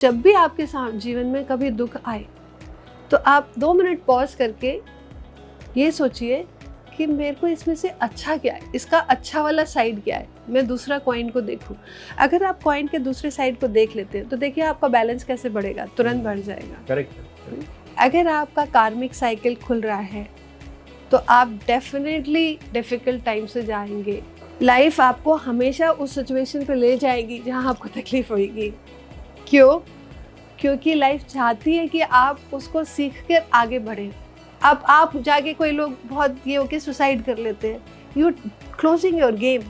जब भी आपके जीवन में कभी दुख आए तो आप 2 मिनट पॉज करके ये सोचिए कि मेरे को इसमें से अच्छा क्या है, इसका अच्छा वाला साइड क्या है, मैं दूसरा कॉइन को देखूं। अगर आप कॉइन के दूसरे साइड को देख लेते हैं तो देखिए आपका बैलेंस कैसे बढ़ेगा, तुरंत बढ़ जाएगा। करेक्ट। अगर आपका कार्मिक साइकिल खुल रहा है तो आप डेफिनेटली डिफिकल्ट टाइम से जाएंगे। लाइफ आपको हमेशा उस सिचुएशन पे ले जाएगी जहां आपको तकलीफ होगी। क्यों? क्योंकि लाइफ चाहती है कि आप उसको सीख कर आगे बढ़ें। अब आप जाके कोई लोग बहुत ये होके सुसाइड कर लेते हैं, you closing your game,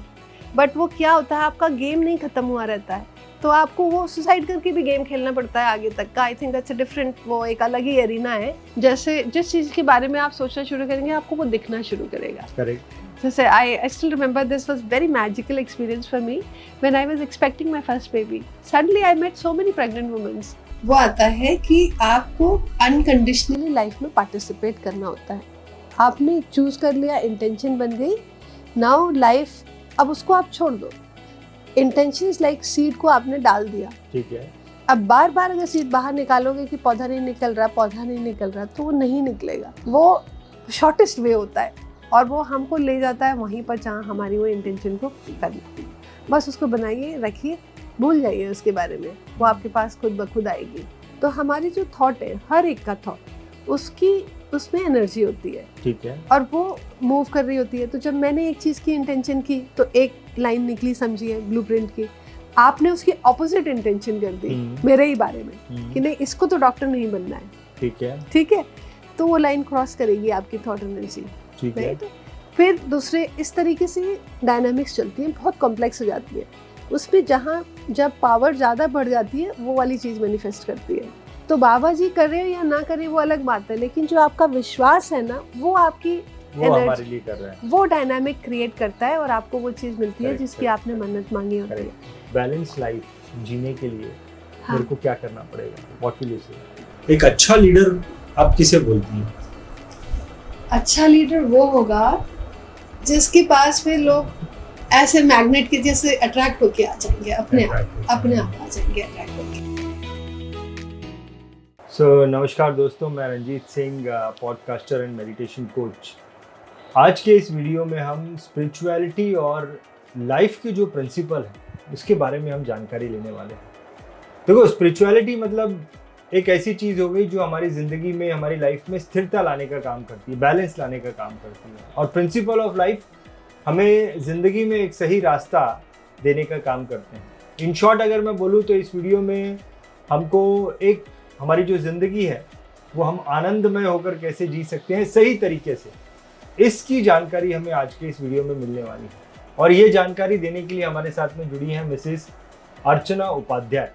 but वो क्या होता है, आपका गेम नहीं खत्म हुआ रहता है, तो आपको वो सुसाइड करके भी गेम खेलना पड़ता है आगे तक का। I think that's a different, वो एक अलग ही एरिना है। जैसे जिस चीज़ के बारे में आप सोचना शुरू करेंगे आपको वो दिखना शुरू करेगा। करेक्ट। जैसे I still remember this was very magical experience for me when I was expecting my first baby. Suddenly I met so many pregnant women. वो आता है कि आपको अनकंडीशनली लाइफ में पार्टिसिपेट करना होता है। आपने चूज कर लिया, इंटेंशन बन गई, नाउ लाइफ, अब उसको आप छोड़ दो। इंटेंशन इज लाइक सीड को आपने डाल दिया, ठीक है। अब बार बार अगर सीड बाहर निकालोगे कि पौधा नहीं निकल रहा तो वो नहीं निकलेगा। वो शॉर्टेस्ट वे होता है और वो हमको ले जाता है वहीं पर जहाँ हमारी वो इंटेंशन को करना। बस उसको बनाइए, रखिए, भूल जाइए उसके बारे में, वो आपके पास खुद ब खुद आएगी। तो हमारी जो थॉट है, हर एक का थॉट, उसमें एनर्जी होती है, ठीक है, और वो मूव कर रही होती है। तो जब मैंने एक चीज़ की इंटेंशन की तो एक लाइन निकली, समझिए, ब्लूप्रिंट की। आपने उसकी ऑपोजिट इंटेंशन कर दी मेरे ही बारे में कि नहीं, इसको तो डॉक्टर नहीं बनना है, ठीक है, तो वो लाइन क्रॉस करेगी आपकी थॉट एनर्जी, ठीक है। तो फिर दूसरे इस तरीके से डायनामिक्स चलती है, बहुत कॉम्प्लेक्स हो जाती है। उसमें जब पावर ज़्यादा बढ़ जाती है वो वाली चीज़ मैनिफेस्ट करती है। तो बाबा जी कर रहे हो या ना करें वो अलग बात है, लेकिन जो आपका विश्वास है ना, वो आपकी हमारे लिए कर रहा है, वो डायनामिक क्रिएट करता है और आपको वो चीज़ मिलती है जिसकी आपने मन्नत मांगी होती है। बैलेंस लाइफ जीने के लिए मेरे को क्या करना पड़ेगा? व्हाट विल यू से? एक अच्छा लीडर आप किसे बोलती हैं? अच्छा लीडर वो होगा जिसके पास में लोग ऐसे मैग्नेट के जैसे अट्रैक्ट होके आ जाएंगे, अपने आप आ जाएंगे अट्रैक्ट होके। नमस्कार दोस्तों, मैं Ranjit Singh, podcaster and meditation coach. आज के इस वीडियो में हम स्पिरिचुअलिटी और लाइफ के जो प्रिंसिपल हैं उसके बारे में हम जानकारी लेने वाले हैं। देखो, स्पिरिचुअलिटी मतलब एक ऐसी चीज़ हो गई जो हमारी ज़िंदगी में, हमारी लाइफ में स्थिरता लाने का काम करती है, बैलेंस लाने का काम करती है। और प्रिंसिपल ऑफ लाइफ हमें ज़िंदगी में एक सही रास्ता देने का काम करते हैं। इन शॉर्ट अगर मैं बोलूँ तो इस वीडियो में हमको एक हमारी जो ज़िंदगी है वो हम आनंदमय होकर कैसे जी सकते हैं सही तरीके से, इसकी जानकारी हमें आज के इस वीडियो में मिलने वाली है। और ये जानकारी देने के लिए हमारे साथ में जुड़ी हैं मिसेस अर्चना उपाध्याय।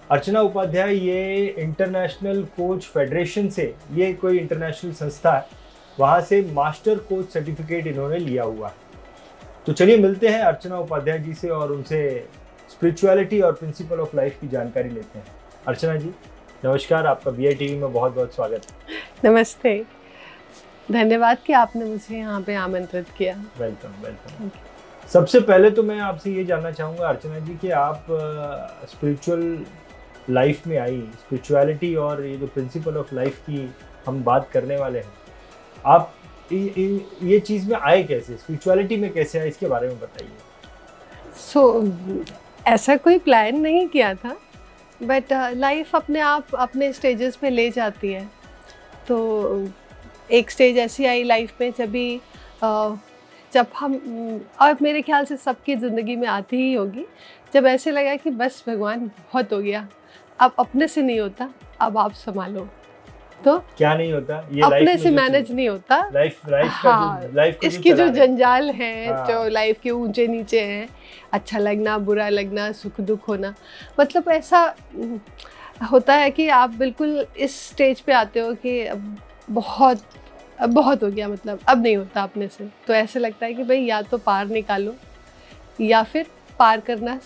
अर्चना उपाध्याय ये इंटरनेशनल कोच फेडरेशन से, ये कोई इंटरनेशनल संस्था है, वहाँ से मास्टर कोच सर्टिफिकेट इन्होंने लिया हुआ है। तो चलिए मिलते हैं अर्चना उपाध्याय जी से और उनसे स्पिरिचुअलिटी और प्रिंसिपल ऑफ लाइफ की जानकारी लेते हैं। अर्चना जी नमस्कार, आपका BI TV में बहुत बहुत स्वागत है। नमस्ते, धन्यवाद कि आपने मुझे यहाँ पे आमंत्रित किया। वेलकम। सबसे पहले तो मैं आपसे ये जानना चाहूँगा अर्चना जी कि आप स्पिरिचुअल लाइफ में आई, स्पिरिचुअलिटी और ये जो प्रिंसिपल ऑफ लाइफ की हम बात करने वाले हैं, आप ये चीज़ में आए कैसे, स्पिरिचुअलिटी में कैसे आए, इसके बारे में बताइए। ऐसा कोई प्लान नहीं किया था, बट लाइफ अपने आप अपने स्टेजेस पे ले जाती है। तो एक स्टेज ऐसी आई लाइफ में जब हम, और मेरे ख्याल से सबकी ज़िंदगी में आती ही होगी, जब ऐसे लगा कि बस भगवान बहुत हो गया, अब अपने से नहीं होता, अब आप संभालो। तो क्या नहीं होता, ये अपने से मैनेज नहीं होता, लाइफ इसकी जो जंजाल है, जो लाइफ के ऊंचे नीचे हैं, अच्छा लगना, बुरा लगना, सुख दुख होना, मतलब ऐसा होता है कि आप बिल्कुल इस स्टेज पे आते हो कि अब बहुत हो गया, मतलब अब नहीं होता अपने से। तो ऐसे लगता है कि भाई या तो पार निकालो या फिर पार करना,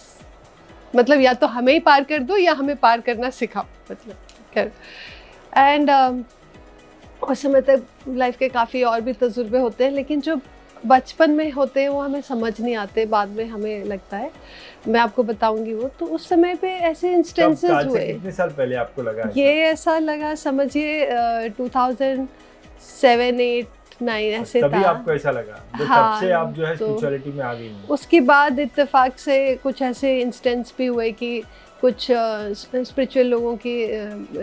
मतलब या तो हमें ही पार कर दो या हमें पार करना सिखाओ, मतलब कर। एंड उस समय तक लाइफ के काफ़ी और भी तजुर्बे होते हैं, लेकिन जो बचपन में होते हैं वो हमें समझ नहीं आते, बाद में हमें लगता है। मैं आपको बताऊंगी वो तो उस समय पे ऐसे इंस्टेंसेस आज से हुए। कितने साल पहले आपको लगा ये ऐसा लगा समझिए 2007, 8, 9 ऐसे तभी था। आपको ऐसा लगा, तब हाँ, से आप जो है तो स्पिरिचुअलिटी में आ गई हैं। उसके बाद इत्तेफाक से कुछ ऐसे इंस्टेंस भी हुए कि कुछ स्पिरिचुअल लोगों की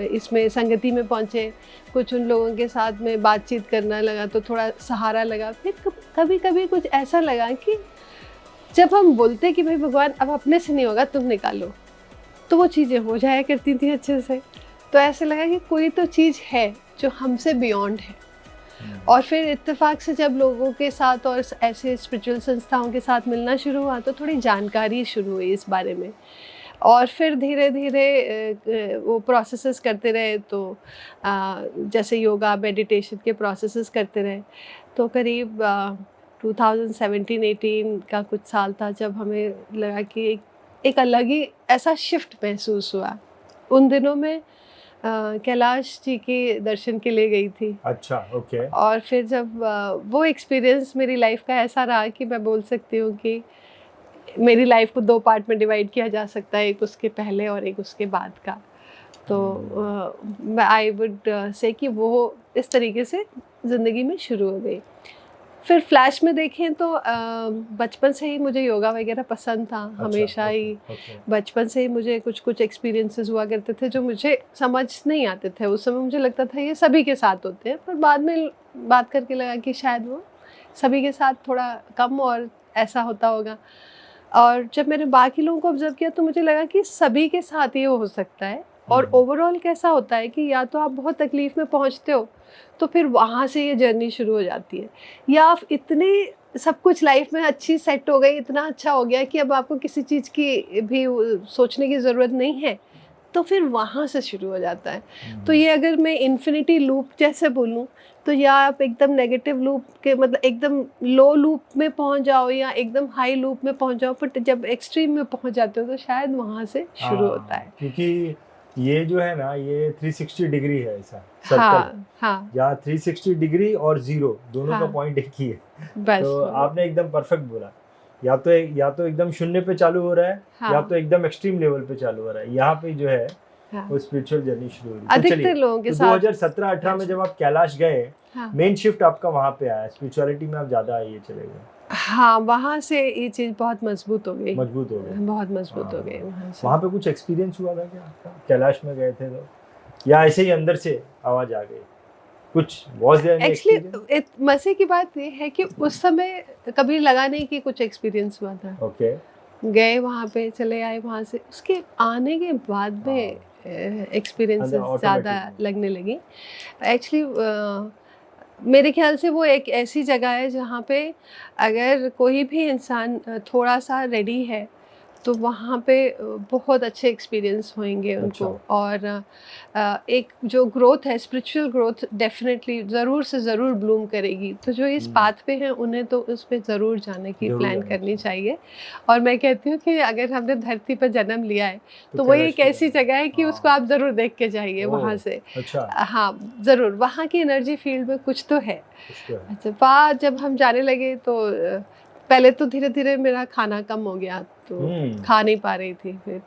इसमें संगति में पहुँचे, कुछ उन लोगों के साथ में बातचीत करना लगा तो थोड़ा सहारा लगा। फिर कभी कभी कुछ ऐसा लगा कि जब हम बोलते कि भाई भगवान अब अपने से नहीं होगा, तुम निकालो, तो वो चीज़ें हो जाया करती थी अच्छे से। तो ऐसे लगा कि कोई तो चीज़ है जो हमसे बियॉन्ड है। और फिर इत्तेफाक से जब लोगों के साथ और ऐसे स्पिरिचुअल संस्थाओं के साथ मिलना शुरू हुआ तो थोड़ी जानकारी शुरू हुई इस बारे में। और फिर धीरे धीरे वो प्रोसेसेस करते रहे, तो जैसे योगा मेडिटेशन के प्रोसेसेस करते रहे, तो करीब 2017-18 का कुछ साल था जब हमें लगा कि एक अलग ही ऐसा शिफ्ट महसूस हुआ। उन दिनों में कैलाश जी के दर्शन के लिए गई थी। अच्छा, ओके। और फिर जब वो एक्सपीरियंस मेरी लाइफ का ऐसा रहा कि मैं बोल सकती हूँ कि मेरी लाइफ को 2 पार्ट में डिवाइड किया जा सकता है, एक उसके पहले और एक उसके बाद का। तो मैं आई वुड से कि वो इस तरीके से ज़िंदगी में शुरू हो गई। फिर फ्लैश में देखें तो बचपन से ही मुझे योगा वगैरह पसंद था। हमेशा ही ओके। बचपन से ही मुझे कुछ एक्सपीरियंसेस हुआ करते थे जो मुझे समझ नहीं आते थे। उस समय मुझे लगता था ये सभी के साथ होते हैं, पर बाद में बात करके लगा कि शायद वो सभी के साथ थोड़ा कम और ऐसा होता होगा। और जब मैंने बाकी लोगों को ऑब्जर्व किया तो मुझे लगा कि सभी के साथ ये हो सकता है। और ओवरऑल कैसा होता है कि या तो आप बहुत तकलीफ में पहुंचते हो तो फिर वहाँ से ये जर्नी शुरू हो जाती है, या आप इतने सब कुछ लाइफ में अच्छी सेट हो गई, इतना अच्छा हो गया कि अब आपको किसी चीज़ की भी सोचने की ज़रूरत नहीं है, तो फिर वहाँ से शुरू हो जाता है। तो ये अगर मैं इन्फिनिटी लूप जैसे बोलूँ, तो या आप एकदम नेगेटिव लूप के मतलब एकदम लो लूप में पहुँच जाओ या एकदम हाई लूप में पहुँच जाओ, बट जब एक्सट्रीम में पहुँच जाते हो तो शायद वहाँ से शुरू होता है। क्योंकि ये जो है ना, ये 360 डिग्री है ऐसा सर्कल। हाँ, यहाँ 360 डिग्री और 0 दोनों का पॉइंट एक ही है। बस तो आपने एकदम परफेक्ट बोला। या तो एकदम शून्य पे चालू हो रहा है, या तो एकदम एक्सट्रीम लेवल पे चालू हो रहा है। यहाँ पे जो है वो स्पिरिचुअल जर्नी शुरू हो रही है। तो चलिए, अधिकतर लोगों के तो साथ 2017-18 में जब आप कैलाश गए, मेन शिफ्ट आपका वहाँ पे आया, स्पिरिचुअलिटी में आप ज़्यादा ये चले गए। हाँ, वहाँ से ये चीज़ बहुत मजबूत हो गई। बहुत मजबूत हो गई वहाँ से। वहाँ पे कुछ एक्सपीरियंस हुआ था क्या आपका? कैलाश में गए थे तो, या ऐसे ही अंदर से आवाज आ गई? कुछ was there any experience? Actually मज़े की बात ये है कि उस समय कभी लगा नहीं कि कुछ एक्सपीरियंस हुआ था। ओके। गए वहाँ पे, चले आए वहाँ से, उसके आने के बाद में एक्सपीरियंसेस ज़्यादा लगने लगी। एक्चुअली मेरे ख्याल से वो एक ऐसी जगह है जहाँ पे अगर कोई भी इंसान थोड़ा सा रेडी है तो वहाँ पे बहुत अच्छे एक्सपीरियंस होंगे उनको। और एक जो ग्रोथ है, स्पिरिचुअल ग्रोथ डेफिनेटली ज़रूर से ज़रूर ब्लूम करेगी। तो जो इस पाथ पे हैं उन्हें तो उस पे ज़रूर जाने की प्लान करनी चाहिए। और मैं कहती हूँ कि अगर हमने धरती पर जन्म लिया है तो वही एक ऐसी जगह है कि उसको आप ज़रूर देख के जाइए वहाँ से। हाँ, ज़रूर, वहाँ की एनर्जी फील्ड में कुछ तो है। अच्छा, वहाँ जब हम जाने लगे तो पहले तो धीरे धीरे मेरा खाना कम हो गया, तो खा नहीं पा रही थी फिर,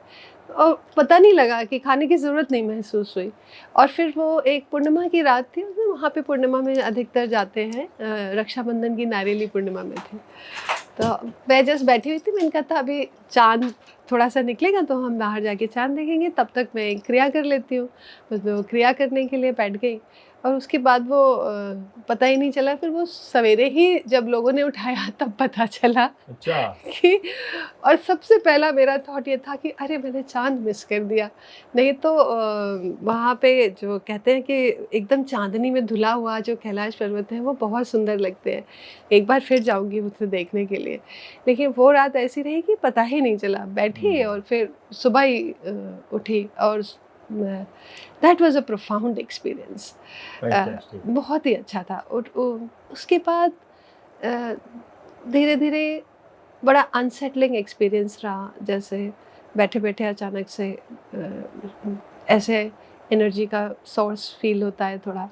और पता नहीं लगा कि खाने की ज़रूरत नहीं महसूस हुई। और फिर वो एक पूर्णिमा की रात थी, वहाँ पे पूर्णिमा में अधिकतर जाते हैं, रक्षाबंधन की नारियली पूर्णिमा में थी। तो मैं जस्ट बैठी हुई थी, मैंने कहा था अभी चाँद थोड़ा सा निकलेगा तो हम बाहर जाके चाँद देखेंगे, तब तक मैं क्रिया कर लेती हूँ। बस मैं वो क्रिया करने के लिए बैठ गई और उसके बाद वो पता ही नहीं चला। फिर वो सवेरे ही जब लोगों ने उठाया तब पता चला। अच्छा। कि और सबसे पहला मेरा थॉट ये था कि अरे मैंने चाँद मिस कर दिया। नहीं तो वहाँ पे जो कहते हैं कि एकदम चाँदनी में धुला हुआ जो कैलाश पर्वत है वो बहुत सुंदर लगते हैं। एक बार फिर जाऊँगी उसे देखने के लिए। लेकिन वो रात ऐसी रही कि पता ही नहीं चला। बैठी और फिर सुबह ही उठी और that was a profound experience. बहुत ही अच्छा था। और उसके बाद धीरे धीरे बड़ा अनसेटलिंग एक्सपीरियंस रहा। जैसे बैठे बैठे अचानक से ऐसे एनर्जी का सोर्स फील होता है थोड़ा,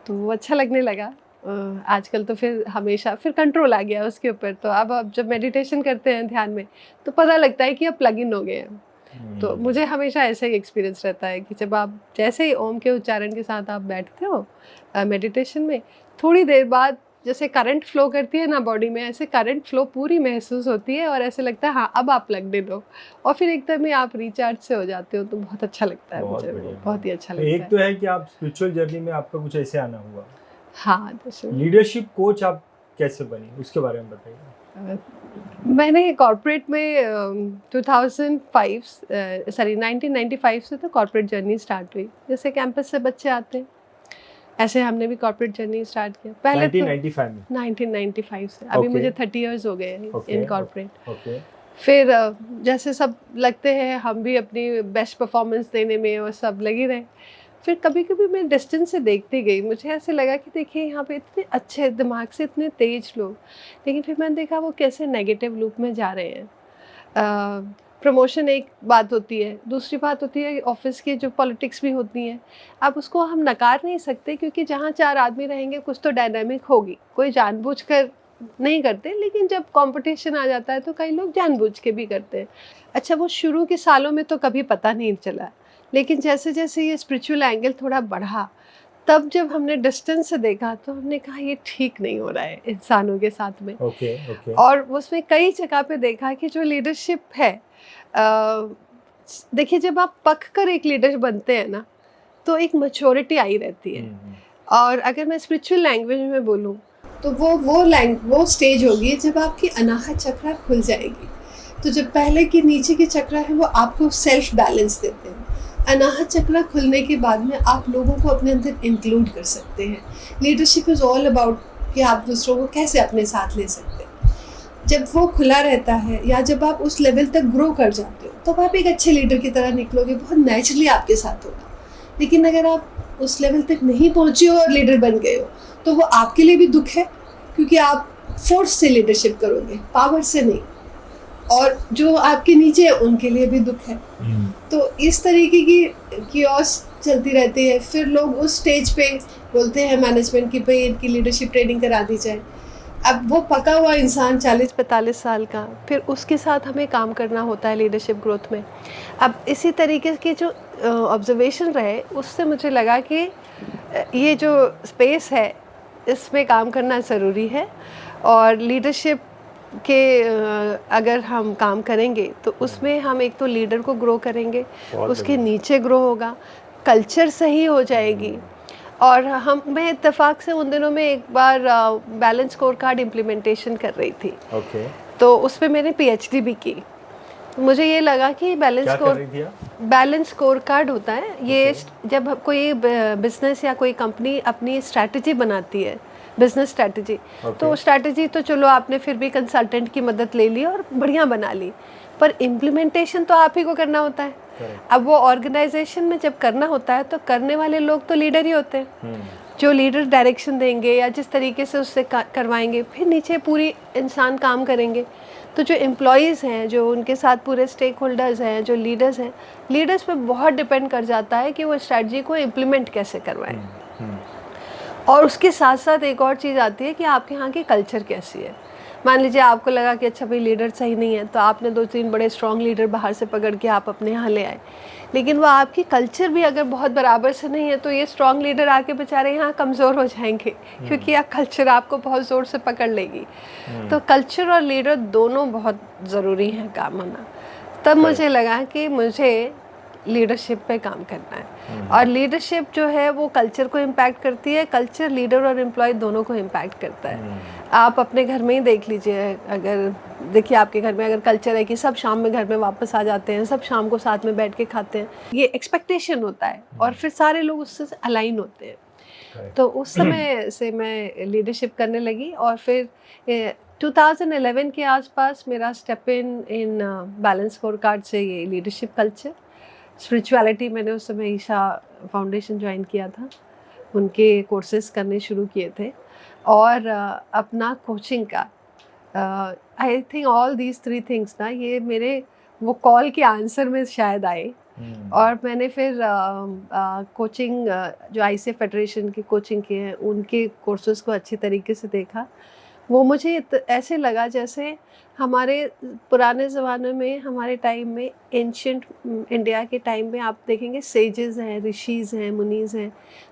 तो वो अच्छा लगने लगा। आजकल तो फिर हमेशा फिर कंट्रोल आ गया उसके ऊपर। तो अब जब मेडिटेशन करते हैं ध्यान में तो पता लगता है कि अब प्लग इन हो गए हैं। तो मुझे हमेशा ऐसा ही एक्सपीरियंस रहता है कि जब आप जैसे ही ओम के उच्चारण के साथ आप बैठते हो मेडिटेशन में, थोड़ी देर बाद जैसे करंट फ्लो करती है ना बॉडी में, ऐसे करंट फ्लो पूरी महसूस होती है और ऐसे लगता है हाँ अब आप प्लग इन हो, और फिर एकदम ही आप रिचार्ज से हो जाते हो। तो बहुत अच्छा लगता है मुझे, बहुत ही अच्छा लगता है। एक तो है कि आप स्पिरिचुअल जर्नी में आपका कुछ ऐसे आना हुआ। हाँ, जैसे लीडरशिप कोच आप कैसे बनी, उसके बारे में बताइए। मैंने कॉर्पोरेट में 1995 से तो कॉर्पोरेट जर्नी स्टार्ट हुई। जैसे कैंपस से बच्चे आते हैं ऐसे हमने भी कॉर्पोरेट जर्नी स्टार्ट किया पहले 1995 में। 1995 से अभी Okay. मुझे 30 इयर्स हो गए हैं इन कॉर्पोरेट। ओके। फिर जैसे सब लगते हैं हम भी अपनी बेस्ट परफॉर्मेंस देने में और सब लगे रहे। फिर कभी कभी मैं डिस्टेंस से देखती गई, मुझे ऐसे लगा कि देखिए यहाँ पे इतने अच्छे दिमाग से इतने तेज लोग, लेकिन फिर मैंने देखा वो कैसे नेगेटिव लूप में जा रहे हैं। प्रमोशन एक बात होती है, दूसरी बात होती है ऑफिस की जो पॉलिटिक्स भी होती हैं। अब उसको हम नकार नहीं सकते क्योंकि जहाँ 4 आदमी रहेंगे कुछ तो डायनामिक होगी, कोई जानबूझकर नहीं करते, लेकिन जब कंपटीशन आ जाता है तो कई लोग जानबूझ के भी करते हैं। अच्छा, वो शुरू के सालों में तो कभी पता नहीं चला, लेकिन जैसे जैसे ये स्पिरिचुअल एंगल थोड़ा बढ़ा, तब जब हमने डिस्टेंस से देखा तो हमने कहा ये ठीक नहीं हो रहा है इंसानों के साथ में। ओके। और उसमें कई जगह पे देखा कि जो लीडरशिप है, देखिए जब आप पक कर एक लीडर बनते हैं ना तो एक मैच्योरिटी आई रहती है। और अगर मैं स्पिरिचुअल लैंग्वेज में बोलूँ तो वो स्टेज होगी जब आपकी अनाहत चक्रा खुल जाएगी। तो जब पहले के नीचे के चक्रा है वो आपको सेल्फ बैलेंस देते हैं, अनाहत चक्रा खुलने के बाद में आप लोगों को अपने अंदर इंक्लूड कर सकते हैं। लीडरशिप इज़ ऑल अबाउट कि आप दूसरों को कैसे अपने साथ ले सकते हैं। जब वो खुला रहता है या जब आप उस लेवल तक ग्रो कर जाते हो तो आप एक अच्छे लीडर की तरह निकलोगे, बहुत नेचुरली आपके साथ होगा। लेकिन अगर आप उस लेवल तक नहीं पहुँचे हो और लीडर बन गए हो तो वो आपके लिए भी दुख है, क्योंकि आप फोर्स से लीडरशिप करोगे, पावर से नहीं। और जो आपके नीचे है उनके लिए भी दुख है। तो इस तरीके की कियोस चलती रहती है। फिर लोग उस स्टेज पे बोलते हैं मैनेजमेंट की भाई इनकी लीडरशिप ट्रेनिंग करा दी जाए। अब वो पका हुआ इंसान 40-45 साल का, फिर उसके साथ हमें काम करना होता है लीडरशिप ग्रोथ में। अब इसी तरीके के जो ऑब्जर्वेशन रहे उससे मुझे लगा कि ये जो स्पेस है इसमें काम करना ज़रूरी है। और लीडरशिप के अगर हम काम करेंगे तो उसमें हम एक तो लीडर को ग्रो करेंगे, उसके नीचे ग्रो होगा, कल्चर सही हो जाएगी। और मैं इत्तेफाक से उन दिनों में एक बार बैलेंस स्कोर कार्ड इम्प्लीमेंटेशन कर रही थी। तो उस पर मैंने PhD भी की। मुझे ये लगा कि बैलेंस स्कोर कार्ड होता है ये जब कोई बिजनेस या कोई कंपनी अपनी स्ट्रैटेजी बनाती है, बिजनेस स्ट्रैटेजी, तो स्ट्रैटेजी तो चलो आपने फिर भी कंसल्टेंट की मदद ले ली और बढ़िया बना ली, पर इम्प्लीमेंटेशन तो आप ही को करना होता है। अब वो ऑर्गेनाइजेशन में जब करना होता है तो करने वाले लोग तो लीडर ही होते हैं, जो लीडर डायरेक्शन देंगे या जिस तरीके से उससे करवाएंगे, फिर नीचे पूरी इंसान काम करेंगे। तो जो एम्प्लॉयज़ हैं, जो उनके साथ पूरे स्टेक होल्डर्स हैं, जो लीडर्स हैं, लीडर्स पे बहुत डिपेंड कर जाता है कि वो स्ट्रैटेजी को इम्प्लीमेंट कैसे करवाएं। और उसके साथ साथ एक और चीज़ आती है कि आपके यहाँ की कल्चर कैसी है। मान लीजिए आपको लगा कि अच्छा भाई लीडर सही नहीं है, तो आपने 2-3 बड़े स्ट्रॉन्ग लीडर बाहर से पकड़ के आप अपने यहाँ ले आए, लेकिन वो आपकी कल्चर भी अगर बहुत बराबर से नहीं है तो ये स्ट्रॉन्ग लीडर आके बेचारे यहाँ कमज़ोर हो जाएंगे, क्योंकि यह कल्चर आपको बहुत ज़ोर से पकड़ लेगी। तो कल्चर और लीडर दोनों बहुत ज़रूरी हैं काम होना। तब मुझे लगा कि मुझे लीडरशिप पे काम करना है। और लीडरशिप जो है वो कल्चर को इम्पैक्ट करती है, कल्चर लीडर और एम्प्लॉय दोनों को इम्पैक्ट करता है। आप अपने घर में ही देख लीजिए, अगर देखिए आपके घर में अगर कल्चर है कि सब शाम में घर में वापस आ जाते हैं, सब शाम को साथ में बैठ के खाते हैं, ये एक्सपेक्टेशन होता है और फिर सारे लोग उससे अलाइन होते हैं। तो उस समय से मैं लीडरशिप करने लगी और फिर 2011 के आसपास मेरा step in balance score card से ये लीडरशिप कल्चर स्पिरिचुअलिटी, मैंने उस समय ईशा फाउंडेशन ज्वाइन किया था, उनके कोर्सेज करने शुरू किए थे और अपना कोचिंग का I think all these 3 things ना ये मेरे वो कॉल के आंसर में शायद आए और मैंने फिर कोचिंग जो ICF फेडरेशन की कोचिंग किए हैं उनके कोर्सेज को अच्छी तरीके से देखा। वो मुझे ऐसे लगा जैसे हमारे पुराने ज़माने में, हमारे टाइम में, एंशियंट इंडिया के टाइम में आप देखेंगे सेजेस हैं, ऋषिज़ हैं, मुनीज़ हैं।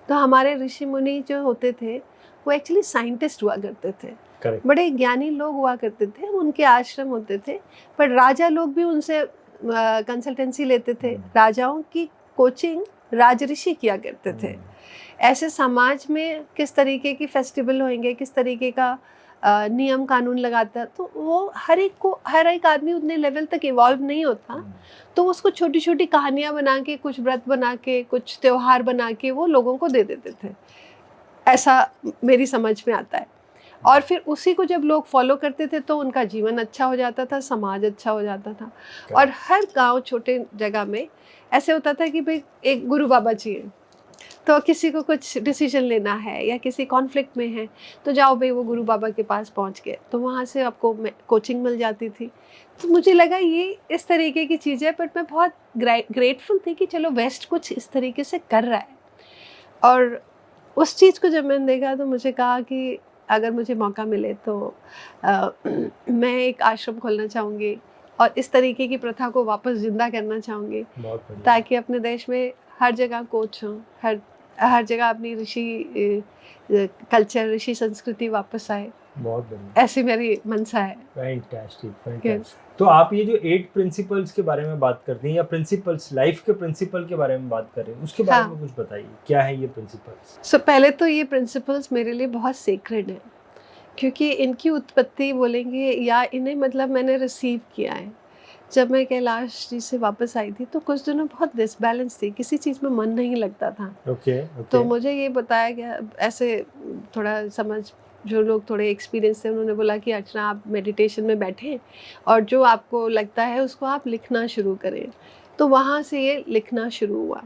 तो हमारे ऋषि मुनि जो होते थे वो एक्चुअली साइंटिस्ट हुआ करते थे। Correct. बड़े ज्ञानी लोग हुआ करते थे, उनके आश्रम होते थे, पर राजा लोग भी उनसे कंसल्टेंसी लेते थे। राजाओं की कोचिंग राजऋषि किया करते थे। ऐसे समाज में किस तरीके की फेस्टिवल होंगे, किस तरीके का नियम कानून लगाता, तो वो हर एक आदमी उतने लेवल तक इवॉल्व नहीं होता, तो उसको छोटी छोटी कहानियाँ बना के, कुछ व्रत बना के, कुछ त्योहार बना के वो लोगों को दे देते थे। ऐसा मेरी समझ में आता है। और फिर उसी को जब लोग फॉलो करते थे तो उनका जीवन अच्छा हो जाता था, समाज अच्छा हो जाता था। और हर गांव, छोटे जगह में ऐसे होता था कि भाई एक गुरु बाबा चाहिए, तो किसी को कुछ डिसीजन लेना है या किसी कॉन्फ्लिक्ट में है तो जाओ भाई वो गुरु बाबा के पास पहुंच गए, तो वहाँ से आपको कोचिंग मिल जाती थी। तो मुझे लगा ये इस तरीके की चीज़ है, बट मैं बहुत ग्रेटफुल थी कि चलो वेस्ट कुछ इस तरीके से कर रहा है। और उस चीज़ को जब मैंने देखा तो मुझे कहा कि अगर मुझे मौका मिले तो मैं एक आश्रम खोलना चाहूँगी और इस तरीके की प्रथा को वापस जिंदा करना चाहूँगी, ताकि अपने देश में हर जगह कोच हों, हर जगह अपनी ऋषि कल्चर, ऋषि संस्कृति वापस आए। बहुत बढ़िया, ऐसी मेरी मनसा है। फैंटास्टिक। तो आप ये जो 8 प्रिंसिपल्स के बारे में बात करते हैं या प्रिंसिपल्स, लाइफ के प्रिंसिपल के बारे में बात कर रहे हैं, उसके बारे में कुछ बताइए, क्या है ये प्रिंसिपल्स? पहले तो ये प्रिंसिपल्स मेरे लिए बहुत सेक्रेड है, क्योंकि इनकी उत्पत्ति बोलेंगे या इन्हें मतलब मैंने रिसीव किया है जब मैं कैलाश जी से वापस आई थी। तो कुछ दिनों बहुत डिसबैलेंस थी, किसी चीज़ में मन नहीं लगता था। ओके। तो मुझे ये बताया गया, ऐसे थोड़ा समझ, जो लोग थोड़े एक्सपीरियंस थे उन्होंने बोला कि अर्चना आप मेडिटेशन में बैठें और जो आपको लगता है उसको आप लिखना शुरू करें। तो वहाँ से ये लिखना शुरू हुआ।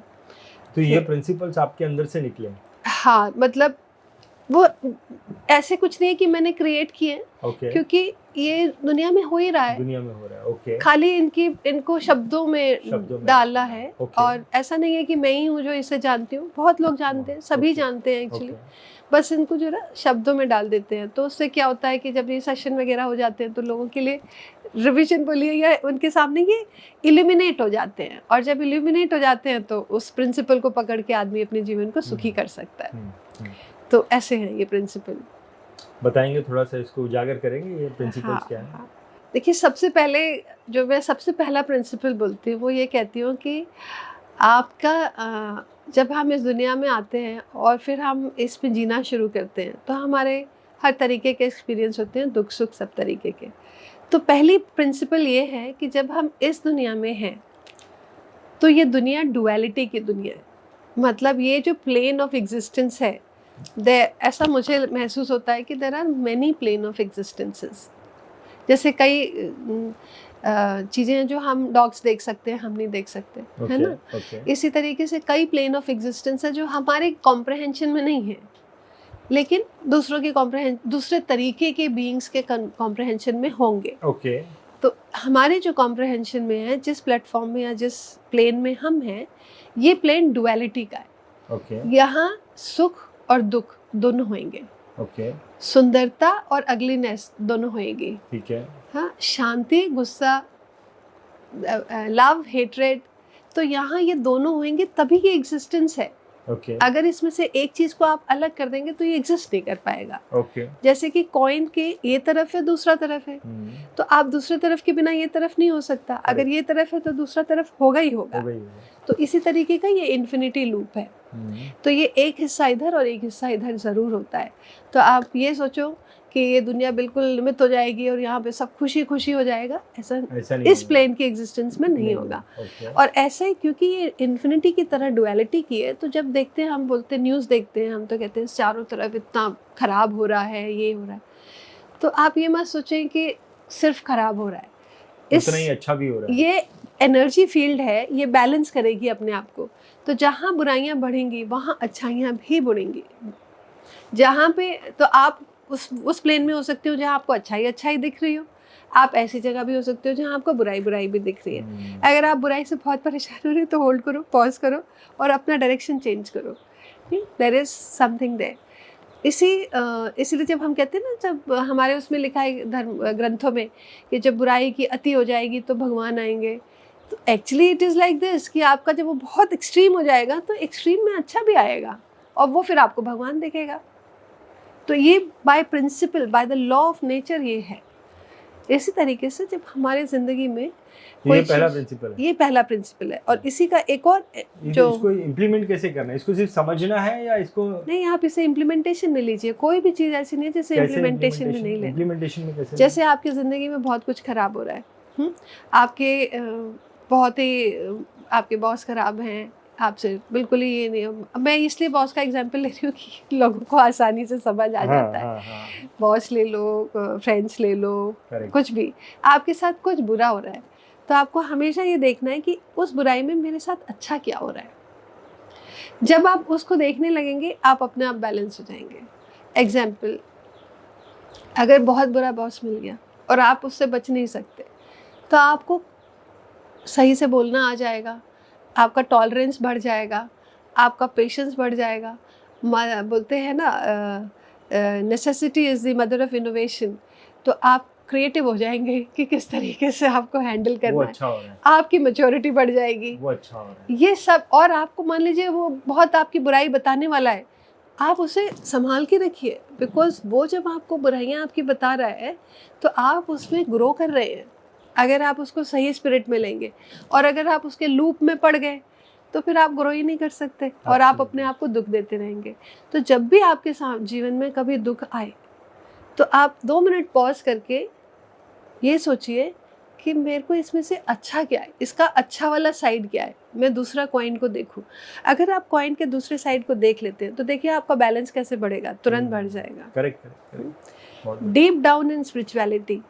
तो ये प्रिंसिपल्स आपके अंदर से निकले? हाँ, मतलब वो ऐसे कुछ नहीं है कि मैंने क्रिएट किए, क्योंकि ये दुनिया में हो ही रहा है, ओके। खाली इनको शब्दों में डालना है। और ऐसा नहीं है कि मैं ही हूँ जो इसे जानती हूँ, बहुत लोग जानते हैं, सभी जानते हैं एक्चुअली, बस इनको जो है शब्दों में डाल देते हैं। तो उससे क्या होता है कि जब ये सेशन वगैरह हो जाते हैं तो लोगों के लिए रिविजन बोलिए या उनके सामने ये इल्यूमिनेट हो जाते हैं, और जब इल्यूमिनेट हो जाते हैं तो उस प्रिंसिपल को पकड़ के आदमी अपने जीवन को सुखी कर सकता है। तो ऐसे हैं ये प्रिंसिपल। बताएंगे, थोड़ा सा इसको उजागर करेंगे, ये प्रिंसिपल्स क्या हैं? देखिए, सबसे पहले जो मैं सबसे पहला प्रिंसिपल बोलती हूँ वो ये कहती हूँ कि आपका जब हम इस दुनिया में आते हैं और फिर हम इसमें जीना शुरू करते हैं तो हमारे हर तरीके के एक्सपीरियंस होते हैं, दुख सुख सब तरीके के। तो पहली प्रिंसिपल ये है कि जब हम इस दुनिया में हैं तो ये दुनिया डुअलिटी की दुनिया है। मतलब ये जो प्लेन ऑफ एग्जिस्टेंस है, ऐसा मुझे महसूस होता है कि there are many plane of existences. जैसे कई चीज़ें हैं जो हम डॉग्स देख सकते हैं, हम नहीं देख सकते, है ना? इसी तरीके से कई प्लेन ऑफ एग्जिस्टेंस है जो हमारे कॉम्प्रहेंशन में नहीं है, लेकिन दूसरों के दूसरे तरीके के बीइंग्स के कॉम्प्रहेंशन में होंगे। तो हमारे जो कॉम्प्रहेंशन में है, जिस प्लेटफॉर्म में या जिस प्लेन में हम हैं, ये प्लेन डुअलिटी का है। यहाँ सुख और दुख दोनों होंगे, सुंदरता और अगलीनेस दोनों होएगी, ठीक है। हाँ, शांति, गुस्सा, लव, हेट्रेड, तो यहाँ ये दोनों होंगे, तभी ये एग्जिस्टेंस है। अगर इसमें से एक चीज को आप अलग कर देंगे तो ये एग्जिस्ट नहीं कर पाएगा। जैसे कि कॉइन के ये तरफ है, दूसरा तरफ है, तो आप दूसरे तरफ के बिना ये तरफ नहीं हो सकता। अगर ये तरफ है तो दूसरा तरफ होगा ही होगा। तो इसी तरीके का ये इन्फिनिटी लूप है। तो ये एक हिस्सा इधर और एक हिस्सा इधर जरूर होता है। तो आप ये सोचो कि ये दुनिया बिल्कुल लिमिट हो जाएगी और यहाँ पे सब खुशी खुशी हो जाएगा, ऐसा इस प्लेन की एग्जिस्टेंस में नहीं होगा। और ऐसा ही क्योंकि ये इन्फिनिटी की तरह डुअलिटी की है, तो जब देखते हैं, हम बोलते हैं, न्यूज़ देखते हैं, हम तो कहते हैं चारों तरफ इतना खराब हो रहा है, ये हो रहा है, तो आप ये मत सोचें कि सिर्फ खराब हो रहा है, उतना ही अच्छा भी हो रहा है। ये एनर्जी फील्ड है, ये बैलेंस करेगी अपने आप को। तो जहाँ बुराइयाँ बढ़ेंगी वहाँ अच्छाइयाँ भी बढ़ेंगी। जहाँ पे तो आप उस प्लेन में हो सकते हो जहाँ आपको अच्छाई दिख रही हो। आप ऐसी जगह भी हो सकते हो जहाँ आपको बुराई बुराई भी दिख रही है। अगर आप बुराई से बहुत परेशान हो रहे हो तो होल्ड करो, पॉज करो और अपना डायरेक्शन चेंज करो। There is something there. इसीलिए जब हम कहते हैं ना, जब हमारे उसमें लिखा है धर्म ग्रंथों में कि जब बुराई की अति हो जाएगी तो भगवान आएंगे, तो actually it is like this कि आपका जब वो बहुत एक्सट्रीम हो जाएगा तो एक्सट्रीम में अच्छा भी आएगा और वो फिर आपको भगवान दिखेगा। तो ये by principle, by the law of nature ये है। इसी तरीके से जब हमारे ज़िंदगी में ये पहला प्रिंसिपल है, ये पहला प्रिंसिपल है। और इसी का एक और जो इसको इम्प्लीमेंट कैसे करना है, इसको सिर्फ समझना है या इसको नहीं, आप इसे इम्प्लीमेंटेशन में लीजिए। कोई भी चीज़ ऐसी नहीं है जिसे इम्प्लीमेंटेशन में नहीं लेना। इम्प्लीमेंटेशन में कैसे? जैसे आपकी ज़िंदगी में बहुत कुछ खराब हो रहा है, आपके बहुत ही आपके बॉस खराब हैं, आपसे बिल्कुल ही ये नहीं। मैं इसलिए बॉस का एग्जांपल ले रही हूँ कि लोगों को आसानी से समझ आ जाता है। बॉस ले लो, फ्रेंड्स ले लो, कुछ भी आपके साथ कुछ बुरा हो रहा है तो आपको हमेशा ये देखना है कि उस बुराई में मेरे साथ अच्छा क्या हो रहा है। जब आप उसको देखने लगेंगे आप अपने आप बैलेंस हो जाएंगे। एग्जाम्पल, अगर बहुत बुरा बॉस मिल गया और आप उससे बच नहीं सकते तो आपको सही से बोलना आ जाएगा, आपका टॉलरेंस बढ़ जाएगा, आपका पेशेंस बढ़ जाएगा। बोलते हैं ना necessity is the mother of innovation. तो आप क्रिएटिव हो जाएंगे कि किस तरीके से आपको हैंडल करना है। अच्छा हो रहा है। आपकी मैच्योरिटी बढ़ जाएगी, वो अच्छा हो रहा है। ये सब। और आपको मान लीजिए वो बहुत आपकी बुराई बताने वाला है, आप उसे संभाल के रखिए, बिकॉज वो जब आपको बुराइयां आपकी बता रहा है तो आप उसमें ग्रो कर रहे हैं अगर आप उसको सही स्पिरिट में लेंगे। और अगर आप उसके लूप में पड़ गए तो फिर आप ग्रो ही नहीं कर सकते और आप अपने आप को दुख देते रहेंगे। तो जब भी आपके जीवन में कभी दुख आए तो आप 2 मिनट पॉज करके ये सोचिए कि मेरे को इसमें से अच्छा क्या है, इसका अच्छा वाला साइड क्या है, मैं दूसरा कॉइन को देखूं। अगर आप कॉइन के दूसरे साइड को देख लेते हैं तो देखिए आपका बैलेंस कैसे बढ़ेगा, तुरंत बढ़ जाएगा। Correct. Deep down in spirituality,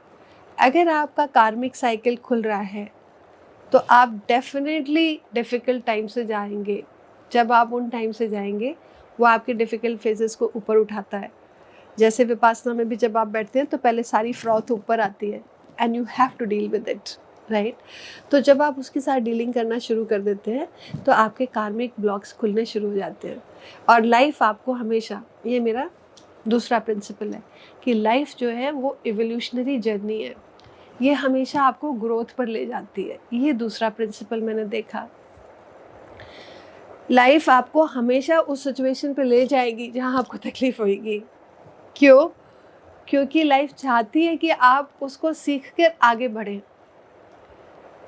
अगर आपका कार्मिक साइकिल खुल रहा है तो आप डेफिनेटली डिफ़िकल्ट टाइम से जाएंगे। जब आप उन टाइम से जाएंगे वो आपके डिफ़िकल्ट फेजेस को ऊपर उठाता है। जैसे विपासना में भी जब आप बैठते हैं तो पहले सारी फ्रॉथ ऊपर आती है and you have to deal with it, right. तो जब आप उसके साथ डीलिंग करना शुरू कर देते हैं तो आपके कार्मिक ब्लॉक्स खुलने शुरू हो जाते हैं। और लाइफ आपको हमेशा, ये मेरा दूसरा प्रिंसिपल है कि लाइफ जो है वो इवोल्यूशनरी जर्नी है, ये हमेशा आपको ग्रोथ पर ले जाती है। ये दूसरा प्रिंसिपल मैंने देखा। लाइफ आपको हमेशा उस सिचुएशन पे ले जाएगी जहाँ आपको तकलीफ होगी। क्यों? क्योंकि लाइफ चाहती है कि आप उसको सीख कर आगे बढ़ें।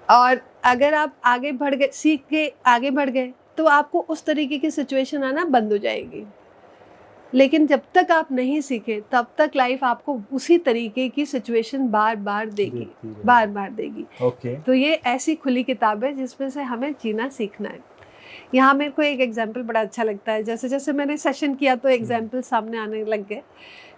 और अगर आप आगे बढ़ गए, सीख के आगे बढ़ गए तो आपको उस तरीके की सिचुएशन आना बंद हो जाएगी। लेकिन जब तक आप नहीं सीखे तब तक लाइफ आपको उसी तरीके की सिचुएशन बार बार देगी। तो ये ऐसी खुली किताब है जिसमें से हमें जीना सीखना है। यहाँ मेरे को एक एग्जाम्पल बड़ा अच्छा लगता है। जैसे जैसे मैंने सेशन किया तो एग्जाम्पल सामने आने लग गए।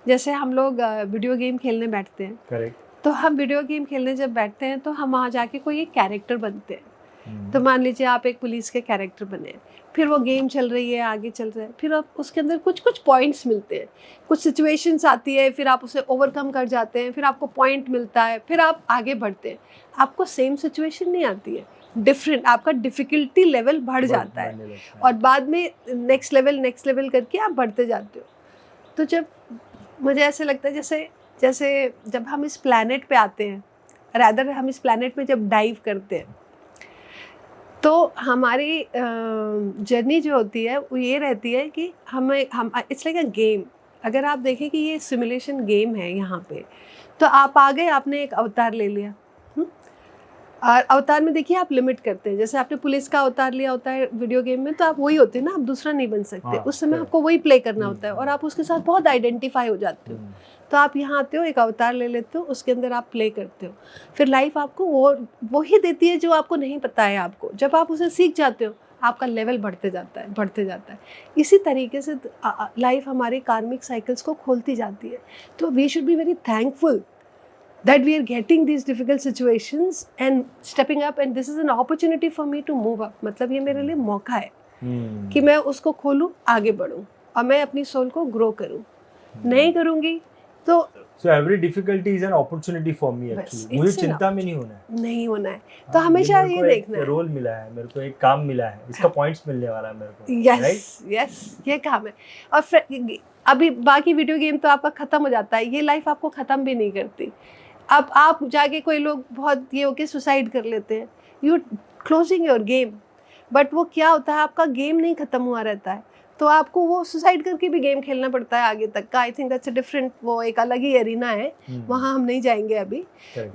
जैसे हम लोग वीडियो गेम खेलने बैठते हैं, करेक्ट। तो हम वीडियो गेम खेलने जब बैठते हैं तो हम वहाँ जाके कोई एक कैरेक्टर बनते हैं। तो मान लीजिए आप एक पुलिस के कैरेक्टर बने, फिर वो गेम चल रही है, आगे चल रहा है, फिर आप उसके अंदर कुछ कुछ पॉइंट्स मिलते हैं, कुछ सिचुएशंस आती है, फिर आप उसे ओवरकम कर जाते हैं, फिर आपको पॉइंट मिलता है, फिर आप आगे बढ़ते हैं। आपको सेम सिचुएशन नहीं आती है, डिफरेंट, आपका डिफ़िकल्टी लेवल बढ़ जाता है और बाद में नेक्स्ट लेवल करके आप बढ़ते जाते हो। तो जब मुझे ऐसे लगता है जैसे जब हम इस प्लैनेट पे आते हैं, रादर हम इस प्लैनेट में जब डाइव करते हैं तो हमारी जर्नी जो होती है वो ये रहती है कि हम इट्स लाइक अ गेम। अगर आप देखें कि ये सिमुलेशन गेम है यहाँ पे, तो आप आ गए, आपने एक अवतार ले लिया, और अवतार में देखिए आप लिमिट करते हैं। जैसे आपने पुलिस का अवतार लिया होता है वीडियो गेम में, तो आप वही होते हैं ना, आप दूसरा नहीं बन सकते। उस समय आपको वही प्ले करना होता है और आप उसके साथ बहुत आइडेंटिफाई हो जाते हो। तो आप यहाँ आते हो, एक अवतार ले लेते हो, उसके अंदर आप प्ले करते हो। फिर लाइफ आपको वो ही देती है जो आपको नहीं पता है आपको। जब आप उसे सीख जाते हो आपका लेवल बढ़ते जाता है। इसी तरीके से लाइफ हमारे कार्मिक साइकिल्स को खोलती जाती है। तो we should be very thankful that we are getting these difficult situations and stepping up, and this is an opportunity for me to move up। मतलब ये मेरे लिए मौका है कि मैं उसको खोलूँ, आगे बढ़ूँ और मैं अपनी सोल को ग्रो करूँ। नहीं करूँगी तो So every difficulty is an opportunity for me बस, actually. मुझे it's an चिंता में नहीं होना है. नहीं होना है, तो हमेशा ये देखना है। रोल मिला है, मेरे को एक काम मिला है, इसका पॉइंट्स मिलने वाला है मेरे को. यस यस, ये काम है। और फिर अभी बाकी वीडियो गेम तो आपका खत्म हो जाता है, ये लाइफ आपको खत्म भी नहीं करती। अब आप जाके कोई लोग बहुत ये होके सुसाइड कर लेते हैं, you closing your game, but वो क्या होता है, आपका गेम नहीं खत्म हुआ रहता है, तो आपको वो सुसाइड करके भी गेम खेलना पड़ता है आगे तक का। I think that's a different, वो एक अलग ही एरिना है, वहाँ हम नहीं जाएंगे अभी।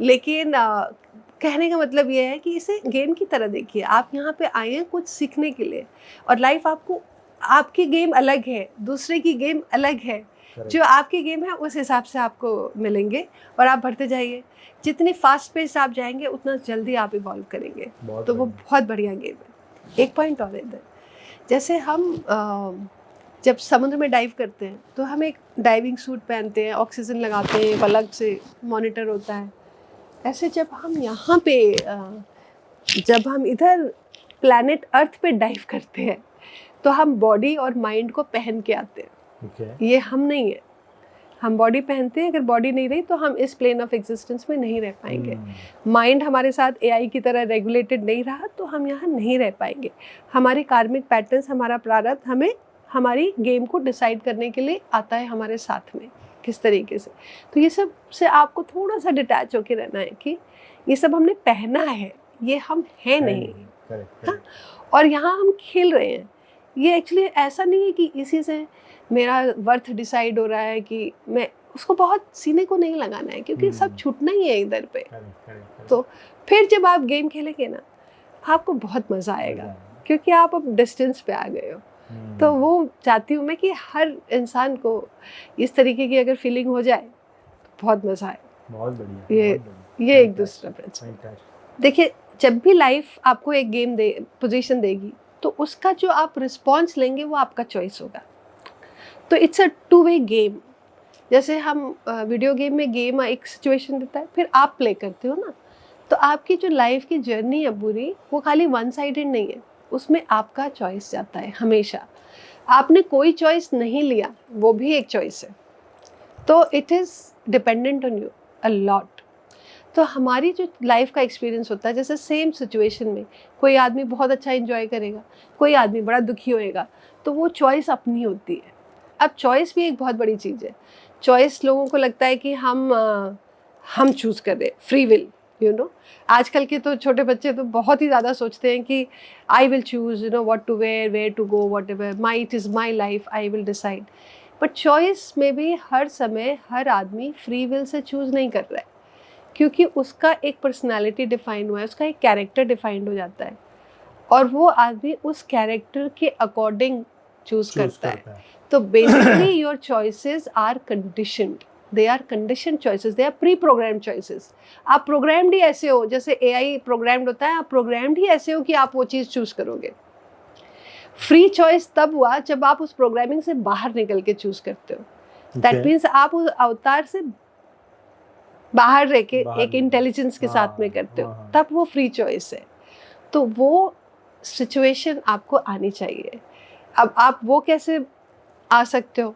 लेकिन कहने का मतलब ये है कि इसे गेम की तरह देखिए, आप यहाँ पे आए हैं कुछ सीखने के लिए, और लाइफ आपको, आपकी गेम अलग है, दूसरे की गेम अलग है, जो आपकी गेम है उस हिसाब से आपको मिलेंगे, और आप बढ़ते जाइए। जितनी फास्ट पेस आप जाएंगे उतना जल्दी आप इवॉल्व करेंगे, तो वो बहुत बढ़िया गेम है। एक पॉइंट और इधर, जैसे हम जब समुद्र में डाइव करते हैं तो हम एक डाइविंग सूट पहनते हैं, ऑक्सीजन लगाते हैं, अलग से मॉनिटर होता है। ऐसे जब हम यहाँ पे जब हम इधर प्लैनेट अर्थ पे डाइव करते हैं तो हम बॉडी और माइंड को पहन के आते हैं। ये हम नहीं है, हम बॉडी पहनते हैं, अगर बॉडी नहीं रही तो हम इस प्लेन ऑफ एग्जिस्टेंस में नहीं रह पाएंगे। माइंड हमारे साथ एआई की तरह रेगुलेटेड नहीं रहा तो हम यहाँ नहीं रह पाएंगे। हमारे कार्मिक पैटर्न्स, हमारा प्रारब्ध हमें हमारी गेम को डिसाइड करने के लिए आता है हमारे साथ में, किस तरीके से। तो ये सब से आपको थोड़ा सा डिटैच होकर रहना है कि ये सब हमने पहना है, ये हम हैं नहीं। हाँ? और यहाँ हम खेल रहे हैं, ये एक्चुअली ऐसा नहीं है कि इसी से मेरा वर्थ डिसाइड हो रहा है कि मैं उसको बहुत सीने को नहीं लगाना है, क्योंकि सब छूटना ही है इधर पे। तो फिर जब आप गेम खेलेंगे ना, आपको बहुत मज़ा आएगा, क्योंकि आप अब डिस्टेंस पे आ गए हो। तो वो चाहती हूँ मैं कि हर इंसान को इस तरीके की अगर फीलिंग हो जाए तो बहुत मज़ा आए। बहुत बढ़िया। ये एक दूसरा प्रिंसिपल। देखिए, जब भी लाइफ आपको एक गेम पोजीशन देगी तो उसका जो आप रिस्पॉन्स लेंगे वो आपका चॉइस होगा। तो it's a two way game. जैसे हम वीडियो गेम में गेम एक सिचुएशन देता है, फिर आप प्ले करते हो ना, तो आपकी जो लाइफ की जर्नी है पूरी, वो खाली वन साइडेड नहीं है, उसमें आपका चॉइस जाता है हमेशा। आपने कोई चॉइस नहीं लिया, वो भी एक चॉइस है। तो it is dependent on you a lot. तो हमारी जो लाइफ का एक्सपीरियंस होता है, जैसे सेम सिचुएशन में कोई आदमी बहुत अच्छा एंजॉय करेगा, कोई आदमी बड़ा दुखी होएगा, तो वो चॉइस अपनी होती है। अब चॉइस भी एक बहुत बड़ी चीज़ है। चॉइस लोगों को लगता है कि हम चूज़ कर रहे, फ्री विल, यू नो। आजकल के तो छोटे बच्चे तो बहुत ही ज़्यादा सोचते हैं कि I will choose, you know, what to wear, where to go, whatever, my it is my life, I will decide. But choice में भी हर समय हर आदमी फ्री विल से चूज़ नहीं कर रहा है, क्योंकि उसका एक पर्सनालिटी डिफाइन हुआ है, उसका एक कैरेक्टर डिफाइंड हो जाता है, और वो आदमी उस कैरेक्टर के अकॉर्डिंग चूज़ करता है। तो basically your choices are conditioned, they are condition choices, they are pre program choices. आप प्रोग्राम्ड ही ऐसे हो, जैसे एआई प्रोग्राम्ड होता है, आप प्रोग्राम्ड ही ऐसे हो कि आप वो चीज़ चूज़ करोगे। फ्री चॉइस तब हुआ जब आप उस प्रोग्रामिंग से बाहर निकल के चूज़ करते हो। दैट मीन्स आप उस अवतार से बाहर रह के एक इंटेलिजेंस के साथ में करते हो, तब वो फ्री चॉइस है। तो वो सिचुएशन आपको आनी चाहिए। अब आप वो कैसे आ सकते हो?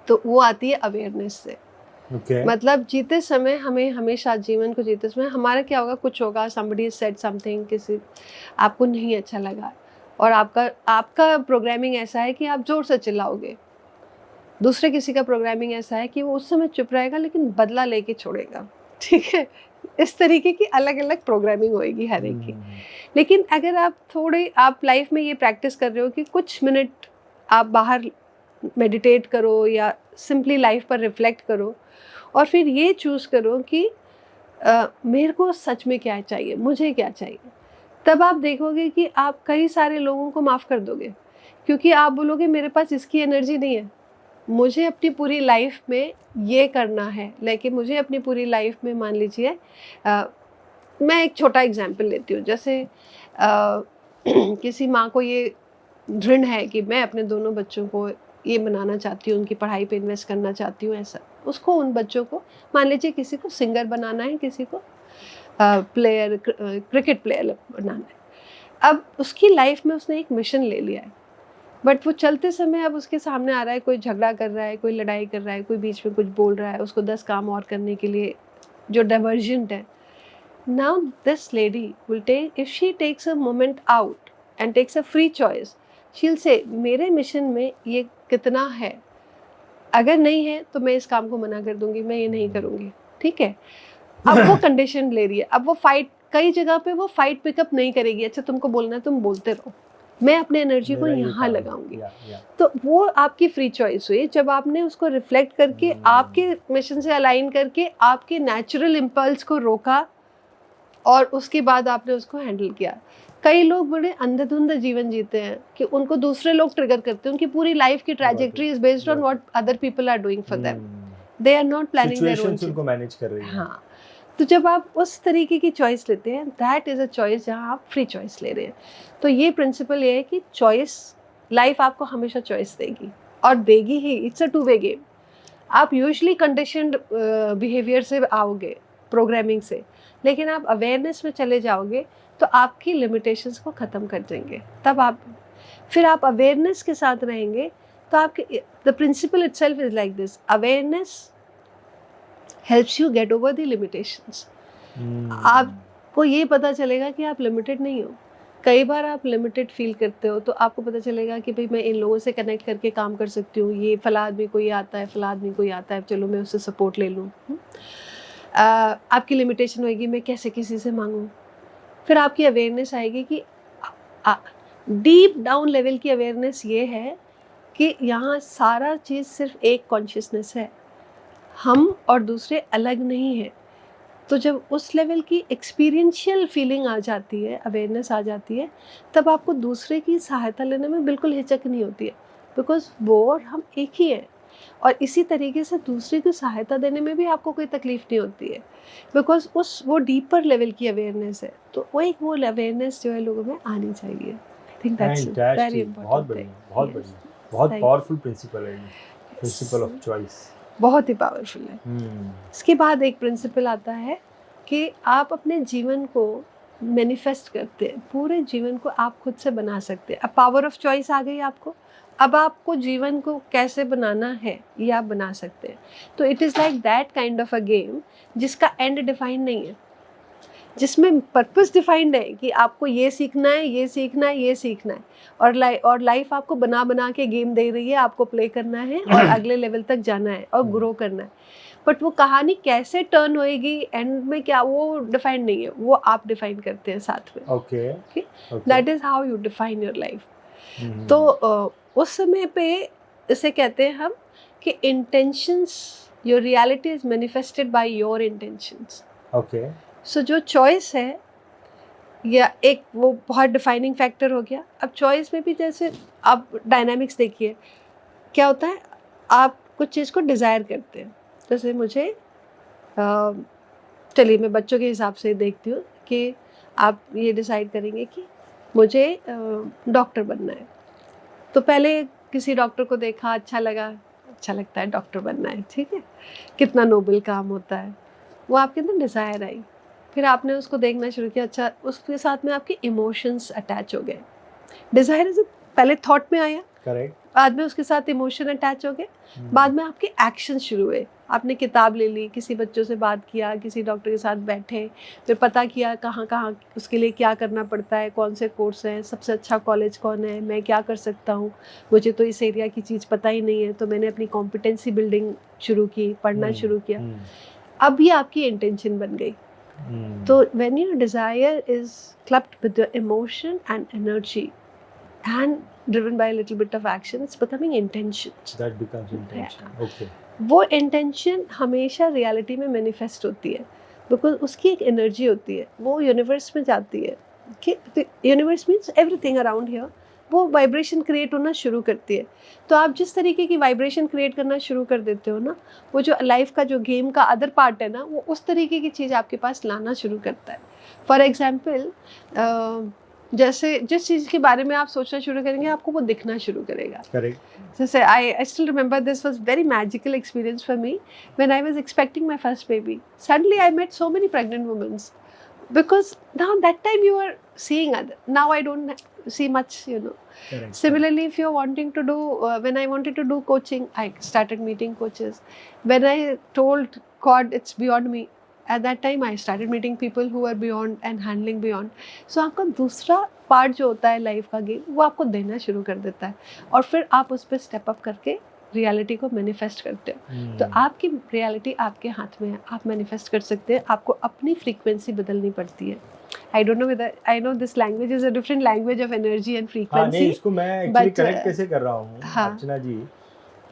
तो वो आती है अवेयरनेस से। मतलब जीते समय हमें हमेशा, जीवन को जीते समय हमारा क्या होगा, कुछ होगा, somebody said something, किसी आपको नहीं अच्छा लगा, और आपका प्रोग्रामिंग ऐसा है कि आप जोर से चिल्लाओगे। दूसरे किसी का प्रोग्रामिंग ऐसा है कि वो उस समय चुप रहेगा लेकिन बदला लेके छोड़ेगा, ठीक है। इस तरीके की अलग अलग प्रोग्रामिंग होएगी हर एक की। लेकिन अगर आप लाइफ में ये प्रैक्टिस कर रहे हो कि कुछ मिनट आप बाहर मेडिटेट करो या सिंपली लाइफ पर रिफ्लेक्ट करो, और फिर ये चूज़ करो कि मेरे को सच में क्या चाहिए, मुझे क्या चाहिए, तब आप देखोगे कि आप कई सारे लोगों को माफ़ कर दोगे, क्योंकि आप बोलोगे मेरे पास इसकी एनर्जी नहीं है, मुझे अपनी पूरी लाइफ में ये करना है। लेकिन मुझे अपनी पूरी लाइफ में, मान लीजिए मैं एक छोटा एग्जांपल लेती हूँ, जैसे किसी माँ को ये दृढ़ है कि मैं अपने दोनों बच्चों को ये बनाना चाहती हूँ, उनकी पढ़ाई पे इन्वेस्ट करना चाहती हूँ, ऐसा उसको उन बच्चों को, मान लीजिए किसी को सिंगर बनाना है, किसी को क्रिकेट प्लेयर बनाना है। अब उसकी लाइफ में उसने एक मिशन ले लिया है बट वो चलते समय अब उसके सामने आ रहा है, कोई झगड़ा कर रहा है, कोई लड़ाई कर रहा है, कोई बीच में कुछ बोल रहा है, उसको 10 काम और करने के लिए जो डाइवर्जेंट है. Now this lady will take, if she takes a moment out and takes a free choice, she'll say मेरे मिशन में ये कितना है, अगर नहीं है तो मैं इस काम को मना कर दूंगी, मैं ये नहीं करूंगी, ठीक है. अब वो कंडीशन ले रही है, अब वो फाइट, कई जगह पे वो फाइट पिकअप नहीं करेगी. अच्छा तुमको बोलना है तुम बोलते रहो, मैं अपने एनर्जी को यहाँ लगाऊंगी. तो वो आपकी फ्री चॉइस हुई जब आपने उसको रिफ्लेक्ट करके आपके मिशन से अलाइन करके आपके नेचुरल इम्पल्स को रोका और उसके बाद आपने उसको हैंडल किया. कई लोग बड़े अंधाधुंध जीवन जीते हैं कि उनको दूसरे लोग ट्रिगर करते हैं. उनकी पूरी लाइफ की trajectory is based on what other people are doing for them. They are not planning their own. उनको मैनेज कर रही है. हाँ, तो जब आप उस तरीके की चॉइस लेते हैं, दैट इज अ चॉइस जहाँ आप फ्री चॉइस ले रहे हैं. तो ये प्रिंसिपल ये है कि चॉइस, लाइफ आपको हमेशा चॉइस देगी और देगी ही. It's a two way game. आप यूजुअली कंडीशनड बिहेवियर से आओगे, प्रोग्रामिंग से, लेकिन आप अवेयरनेस में चले जाओगे तो आपकी लिमिटेशंस को ख़त्म कर देंगे. तब आप फिर आप अवेयरनेस के साथ रहेंगे तो आपके the principle itself is like this. Awareness helps you get over the limitations. आपको ये पता चलेगा कि आप लिमिटेड नहीं हो. कई बार आप लिमिटेड फील करते हो तो आपको पता चलेगा कि भाई मैं इन लोगों से कनेक्ट करके काम कर सकती हूँ, ये फला आदमी को ये आता है, फला आदमी को ये आता है, चलो मैं उससे सपोर्ट ले लूँ. आपकी लिमिटेशन होएगी मैं कैसे किसी से मांगूं. फिर आपकी अवेयरनेस आएगी कि डीप डाउन लेवल की अवेयरनेस ये है कि यहाँ सारा चीज़ सिर्फ एक कॉन्शियसनेस है, हम और दूसरे अलग नहीं हैं. तो जब उस लेवल की एक्सपीरियंशियल फीलिंग आ जाती है, अवेयरनेस आ जाती है, तब आपको दूसरे की सहायता लेने में बिल्कुल हिचक नहीं होती है, बिकॉज वो और हम एक ही हैं. और इसी तरीके से दूसरे को सहायता देने में भी आपको कोई तकलीफ नहीं होती है, बिकॉज वो डीपर लेवल की अवेयरनेस है. तो वो अवेयरनेस जो है लोगों में आनी चाहिए. I think that's very important. बहुत बढ़िया, बहुत बढ़िया, बहुत पावरफुल प्रिंसिपल है ये, प्रिंसिपल ऑफ चॉइस. बहुत ही पावरफुल है. इसके बाद एक प्रिंसिपल आता है कि आप अपने जीवन को मैनिफेस्ट करते हैं, पूरे जीवन को आप खुद से बना सकते हैं. अब पावर ऑफ चॉइस आ गई आपको. अब आपको जीवन को कैसे बनाना है ये आप बना सकते हैं. तो it is like that kind of a game जिसका एंड डिफाइंड नहीं है, जिसमें पर्पस डिफाइंड है कि आपको ये सीखना है, ये सीखना है, ये सीखना है. और लाइफ आपको बना बना के गेम दे रही है, आपको प्ले करना है और अगले लेवल तक जाना है और ग्रो करना है. बट वो कहानी कैसे टर्न होएगी एंड में क्या, वो डिफाइंड नहीं है, वो आप डिफाइन करते हैं साथ में. Okay, that is how you define your life. तो उस समय पे इसे कहते हैं हम कि intentions, your reality is manifested by your intentions. Okay. So जो चॉइस है या एक वो बहुत डिफाइनिंग फैक्टर हो गया. अब चॉइस में भी जैसे आप डायनामिक्स देखिए, क्या होता है, आप कुछ चीज़ को डिज़ायर करते हैं. जैसे मुझे चलिए मैं बच्चों के हिसाब से देखती हूँ कि आप ये डिसाइड करेंगे कि मुझे डॉक्टर बनना है. तो पहले किसी डॉक्टर को देखा, अच्छा लगा, अच्छा लगता है डॉक्टर बनना है, ठीक है, कितना नोबल काम होता है, वो आपके अंदर डिज़ायर आई. फिर आपने उसको देखना शुरू किया, अच्छा उसके साथ में आपके इमोशंस अटैच हो गए. डिज़ायर पहले थॉट में आया, करेक्ट, बाद में उसके साथ इमोशन अटैच हो गए, बाद में आपके एक्शन शुरू हुए. आपने किताब ले ली, किसी बच्चों से बात किया, किसी डॉक्टर के साथ बैठे, फिर पता किया कहाँ कहाँ उसके लिए क्या करना पड़ता है, कौन से कोर्स हैं, सबसे अच्छा कॉलेज कौन है, मैं क्या कर सकता हूँ, मुझे तो इस एरिया की चीज़ पता ही नहीं है. तो मैंने अपनी कॉम्पिटेंसी बिल्डिंग शुरू की, पढ़ना शुरू किया. अब ये आपकी इंटेंशन बन गई. तो when your desire is clubbed with your emotion and energy and driven by a little bit of action, it's becoming intention. That becomes intention. Yeah. Okay. वो intention हमेशा reality में manifest होती है, because उसकी एक energy होती है, वो universe में जाती है. कि universe means everything around here. वो वाइब्रेशन क्रिएट होना शुरू करती है. तो आप जिस तरीके की वाइब्रेशन क्रिएट करना शुरू कर देते हो ना, वो जो लाइफ का जो गेम का अदर पार्ट है ना, वो उस तरीके की चीज़ आपके पास लाना शुरू करता है. फॉर एग्जाम्पल, जैसे जिस चीज़ के बारे में आप सोचना शुरू करेंगे, आपको वो दिखना शुरू करेगा. करेक्ट. जैसे I still remember this was very magical experience for me when I was expecting my first baby. Suddenly I met so many pregnant womens. because now that time you were seeing other, now I don't see much, you know. Correct. Similarly, if you're wanting to do when I wanted to do coaching, I started meeting coaches. When I told God it's beyond me, at that time I started meeting people who are beyond and handling beyond. So आपका दूसरा part जो होता है life का game, वो आपको देना शुरू कर देता है और फिर आप उस पर स्टेप अप करके रियलिटी को मैनिफेस्ट करते हो. तो आपकी रियलिटी आपके हाथ में है, आप मैनिफेस्ट कर सकते हैं. आपको अपनी फ्रीक्वेंसी बदलनी पड़ती है. I don't know whether I know this language is a different language of energy and हाँ, frequency. नहीं, इसको मैं एक्चुअली but, कनेक्ट कैसे कर रहा हूँ हाँ. अर्चना जी,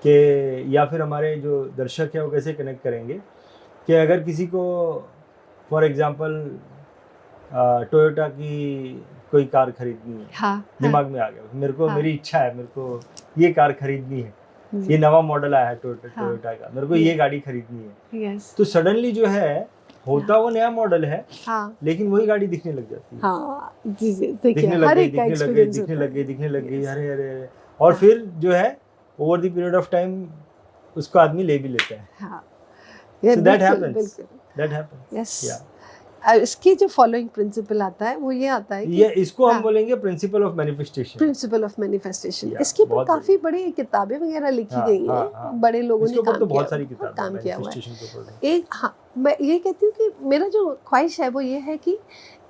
कि या फिर हमारे जो दर्शक है वो कैसे कनेक्ट करेंगे कि अगर किसी को फॉर एग्जांपल टोयोटा की कोई कार खरीदनी है, हाँ, दिमाग में आ गया मेरे को, हाँ. मेरी इच्छा है, मेरे को ये कार खरीदनी है, जी. ये नवा मॉडल आया है टोयोटा हाँ. का, मेरे को ये गाड़ी खरीदनी है. Yes. तो सडनली जो है होता वो नया मॉडल है, हाँ, लेकिन वही गाड़ी दिखने लग जाती है. हाँ, जी जी, देखिए दिखने लग हर गई, एक का दिखने लग गई, एक्सपीरियंस दिखने होता लग गई, है. दिखने लग गई, Yes. अरे अरे अरे, और हाँ. फिर जो है over the period of time उसको आदमी ले भी लेता है. हाँ, So that बिल्कुल, happens. बिल्कुल. That happens. Yes. Yeah. इसकी जो फॉलोइंग प्रिंसिपल आता है वो ये आता है कि ये इसको हम हाँ. बोलेंगे principle of manifestation. Principle of manifestation. Yeah, इसके ऊपर बहुत काफी बड़ी किताबें वगैरह लिखी हाँ, गई हाँ, हैं. हाँ. बड़े लोगों इसके ने ऊपर काम तो किया बहुत सारी हुआ है, किताबें काम किया हुआ है. मैनिफेस्टेशन के ऊपर. एक, हाँ, मैं ये कहती हूँ कि मेरा जो ख्वाहिश है वो ये है कि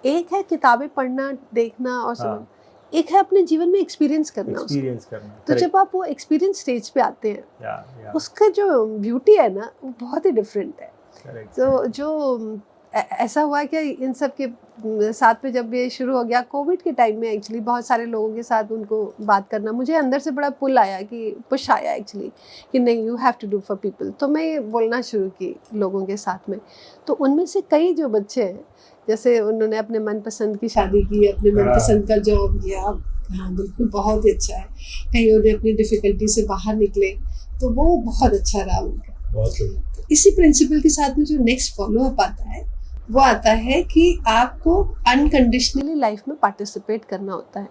एक है किताबें पढ़ना, देखना और समझना, एक है अपने जीवन में एक्सपीरियंस करना उसको. एक्सपीरियंस करना. तो जब आप वो एक्सपीरियंस स्टेज पे आते हैं, या उसका जो ब्यूटी है ना वो बहुत ही डिफरेंट है. करेक्ट. तो जो ऐसा हुआ कि इन सब के साथ में जब ये शुरू हो गया कोविड के टाइम में, एक्चुअली बहुत सारे लोगों के साथ उनको बात करना, मुझे अंदर से बड़ा पुल आया कि पुश आया एक्चुअली कि नहीं, you have to do for people. तो मैं ये बोलना शुरू की लोगों के साथ में. तो उनमें से कई जो बच्चे हैं, जैसे उन्होंने अपने मनपसंद की शादी की, अपने मनपसंद का जॉब किया, हाँ बिल्कुल बहुत ही अच्छा है. कहीं उन्हें अपनी डिफ़िकल्टी से बाहर निकले, तो वो बहुत अच्छा रहा उनका. बहुत इसी प्रिंसिपल के साथ में जो नेक्स्ट फॉलो अप आता है वो आता है कि आपको अनकंडीशनली लाइफ में पार्टिसिपेट करना होता है.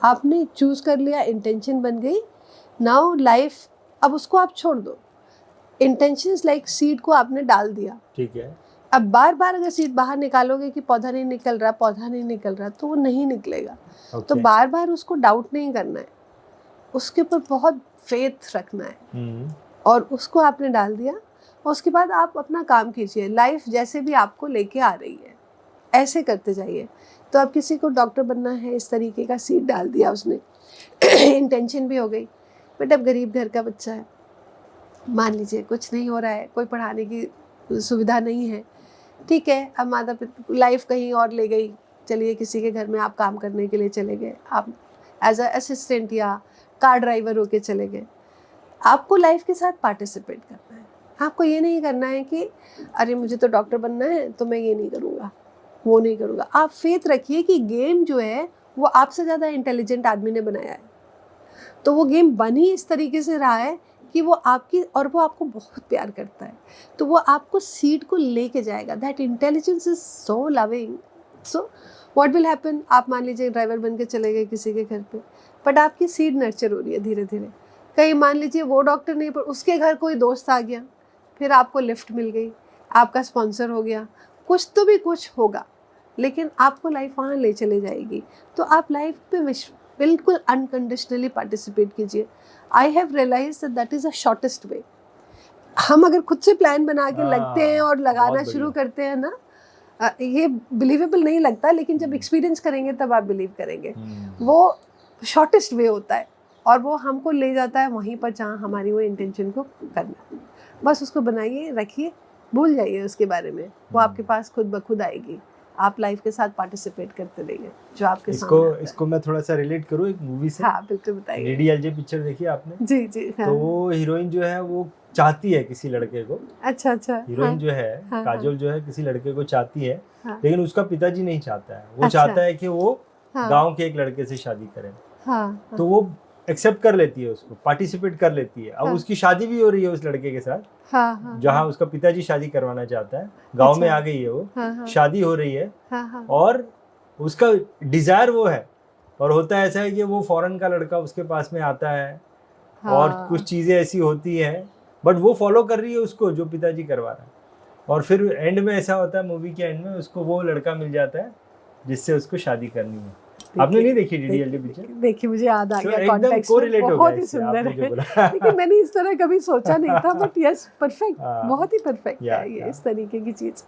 आपने चूज कर लिया, इंटेंशन बन गई, नाउ लाइफ, अब उसको आप छोड़ दो. इंटेंशंस लाइक सीड को आपने डाल दिया. ठीक है. अब बार बार अगर सीड बाहर निकालोगे कि पौधा नहीं निकल रहा, पौधा नहीं निकल रहा, तो वो नहीं निकलेगा. तो बार बार उसको डाउट नहीं करना है, उसके ऊपर बहुत फेथ रखना है और उसको आपने डाल दिया. और उसके बाद आप अपना काम कीजिए. लाइफ जैसे भी आपको लेके आ रही है ऐसे करते जाइए. तो अब किसी को डॉक्टर बनना है, इस तरीके का सीड डाल दिया उसने, इंटेंशन भी हो गई. बट अब गरीब घर का बच्चा है, मान लीजिए कुछ नहीं हो रहा है, कोई पढ़ाने की सुविधा नहीं है, ठीक है. अब माता पिता लाइफ कहीं और ले गई, चलिए किसी के घर में आप काम करने के लिए चले गए, आप एज अ असिस्टेंट या कार ड्राइवर होके चले गए. आपको लाइफ के साथ पार्टिसिपेट करना है. आपको ये नहीं करना है कि अरे मुझे तो डॉक्टर बनना है तो मैं ये नहीं करूँगा, वो नहीं करूँगा. आप फेथ रखिए कि गेम जो है वो आपसे ज़्यादा इंटेलिजेंट आदमी ने बनाया है. तो वो गेम बन ही इस तरीके से रहा है कि वो आपकी, और वो आपको बहुत प्यार करता है, तो वो आपको सीड को लेके जाएगा. That intelligence is so loving. So what will happen, आप मान लीजिए ड्राइवर बन के चले गए किसी के घर पे, बट आपकी सीड नर्चर हो रही है धीरे धीरे. कहीं मान लीजिए वो डॉक्टर नहीं, पर उसके घर कोई दोस्त आ गया, फिर आपको लिफ्ट मिल गई, आपका स्पॉन्सर हो गया, कुछ तो भी कुछ होगा, लेकिन आपको लाइफ वहाँ ले चले जाएगी. तो आप लाइफ पे बिल्कुल अनकंडीशनली पार्टिसिपेट कीजिए. I have realise that is a shortest way. हम अगर खुद से प्लान बना के लगते हैं और लगाना शुरू करते हैं ना, ये बिलीवेबल नहीं लगता, लेकिन जब एक्सपीरियंस करेंगे तब आप बिलीव करेंगे. वो शॉर्टेस्ट वे होता है और वो हमको ले जाता है वहीं पर जहाँ हमारी वो इंटेंशन को करना. बस उसको बनाइए, रखिए, भूल जाइए उसके बारे में, वो आपके पास खुद ब खुद आएगी. आप लाइफ के साथ पार्टिसिपेट करते रहिए जो आपके सामने आता है. इसको मैं थोड़ा सा रिलेट करूँ एक मूवी से. हाँ बिल्कुल बताइए. लेडी एलजे पिक्चर देखी आपने? जी जी. हाँ. तो वो हीरोइन जो है वो चाहती है किसी लड़के को. अच्छा अच्छा. हीरोइन हाँ. जो है हाँ, काजोल जो है किसी लड़के को चाहती है, हाँ. लेकिन उसका पिताजी नहीं चाहता है. वो अच्छा. चाहता है कि वो हाँ. गांव के एक लड़के से शादी करे. हाँ. तो वो एक्सेप्ट कर लेती है उसको, पार्टिसिपेट कर लेती है. अब हाँ. उसकी शादी भी हो रही है उस लड़के के साथ, हाँ, हाँ, जहाँ उसका पिताजी शादी करवाना चाहता है. गांव में अच्छा. आ गई है वो, हाँ, हाँ, शादी हो रही है, हाँ, हाँ, और उसका डिजायर वो है. और होता ऐसा है कि वो फॉरेन का लड़का उसके पास में आता है, और हाँ. कुछ चीजें ऐसी होती हैं, बट वो फॉलो कर रही है उसको जो पिताजी करवा रहा है. और फिर एंड में ऐसा होता है, मूवी के एंड में उसको वो लड़का मिल जाता है जिससे उसको शादी करनी है। आपने नहीं देखी डीडीएलजे पिक्चर? देखिए मुझे याद आ गया, एकदम कॉन्टेक्स्ट कोरिलेट हो गया बहुत ही इससे, सुंदर आपने जो है। बोला। लेकिन मैंने इस तरह कभी सोचा नहीं था, बट यस परफेक्ट, हाँ, बहुत ही परफेक्ट या, है ये या। इस तरीके की चीज़।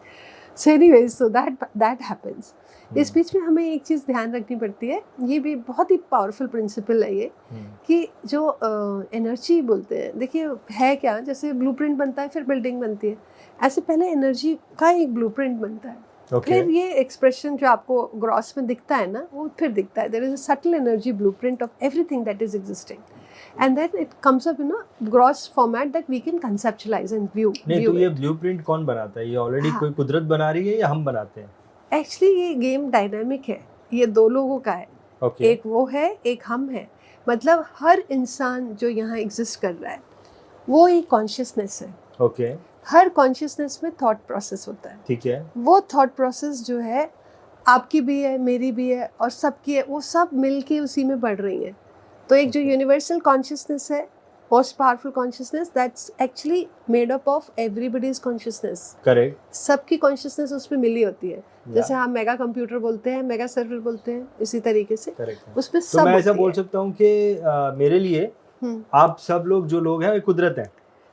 So anyways, so that happens. इस बीच में हमें एक चीज़ ध्यान रखनी पड़ती है, ये भी बहुत ही पावरफुल प्रिंसिपल है ये, कि जो एनर्जी बोलते हैं, देखिए है क्या, जैसे ब्लूप्रिंट बनता है फिर बिल्डिंग बनती है, ऐसे पहले एनर्जी का एक ब्लूप्रिंट बनता है, फिर ये एक्सप्रेशन जो आपको ग्रॉस में दिखता है ना, वो फिर दिखता है। There is a subtle energy blueprint of everything that is existing, and then it comes up in a gross format that we can conceptualise and view. नहीं तो ये ब्लूप्रिंट कौन बनाता है? ये ऑलरेडी कोई कुदरत बना रही है या हम बनाते हैं? एक्चुअली ये गेम डायनामिक है, ये दो लोगों का है। एक वो है, एक हम है। मतलब हर इंसान जो यहाँ एग्जिस्ट कर रहा है वो एक कॉन्शियसनेस है। हर कॉन्शियसनेस में थॉट प्रोसेस होता है। ठीक है। वो थॉट प्रोसेस जो है आपकी भी है, मेरी भी है, और सबकी है, वो सब मिलके उसी में बढ़ रही हैं। तो एक जो यूनिवर्सल कॉन्शियसनेस है, most powerful consciousness, that's actually made up of everybody's consciousness. Correct. सबकी कॉन्शियसनेस उसमें मिली होती है। जैसे हम मेगा कंप्यूटर बोलते हैं, मेगा सर्वर बोलते हैं, इसी तरीके से उसमें सब। तो मैं ऐसा बोल सकता हूँ कि मेरे लिए आप सब लोग जो लोग हैं कुदरत हैं।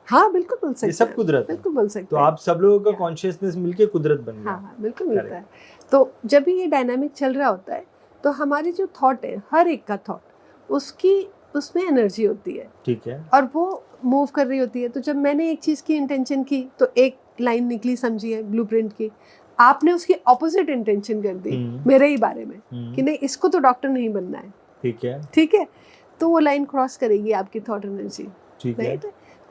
हाँ बिल्कुल बोल सकते हैं, सब कुदरत, बिल्कुल बोल सकते हैं। तो आप सब लोगों का कॉन्शियसनेस मिलके कुदरत बन गया। हाँ बिल्कुल मिलता है। तो जब भी ये डायनामिक चल रहा होता है तो हमारी जो थॉट है, हर एक का थॉट, उसमें एनर्जी होती है। ठीक है। और वो मूव कर रही होती है। तो जब मैंने एक चीज़ की इंटेंशन की तो एक लाइन निकली, समझिए ब्लूप्रिंट की, आपने उसकी ऑपोजिट इंटेंशन कर दी मेरे ही बारे में कि नहीं, इसको तो डॉक्टर नहीं बनना है। ठीक है, तो वो लाइन क्रॉस करेगी आपकी थॉट एनर्जी। राइट।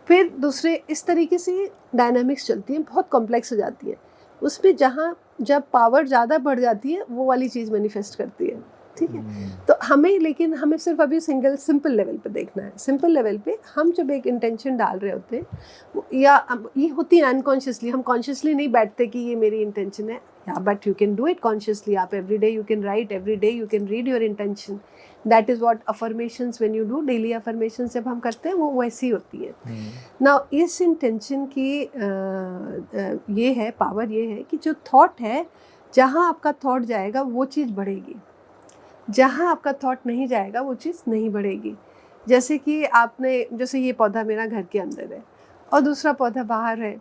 फिर दूसरे इस तरीके से डायनामिक्स चलती हैं, बहुत कॉम्प्लेक्स हो जाती है। उसमें जब पावर ज़्यादा बढ़ जाती है वो वाली चीज़ मैनिफेस्ट करती है। ठीक है। तो हमें सिर्फ अभी सिंपल लेवल पे देखना है। सिंपल लेवल पे हम जब एक इंटेंशन डाल रहे होते हैं, या ये होती है अनकॉन्शियसली, हम कॉन्शियसली नहीं बैठते कि ये मेरी इंटेंशन है, या but you can do it consciously. आप every day you can write, every day you can read your intention. That is what affirmations, when you do daily affirmations जब हम करते हैं वो वैसी होती है। नाउ इस इंटेंशन की ये है पावर, ये है कि जो थॉट है, जहाँ आपका थॉट जाएगा वो चीज़ बढ़ेगी, जहाँ आपका थॉट नहीं जाएगा वो चीज़ नहीं बढ़ेगी। जैसे कि जैसे ये पौधा मेरा घर के अंदर है और दूसरा पौधा बाहर है,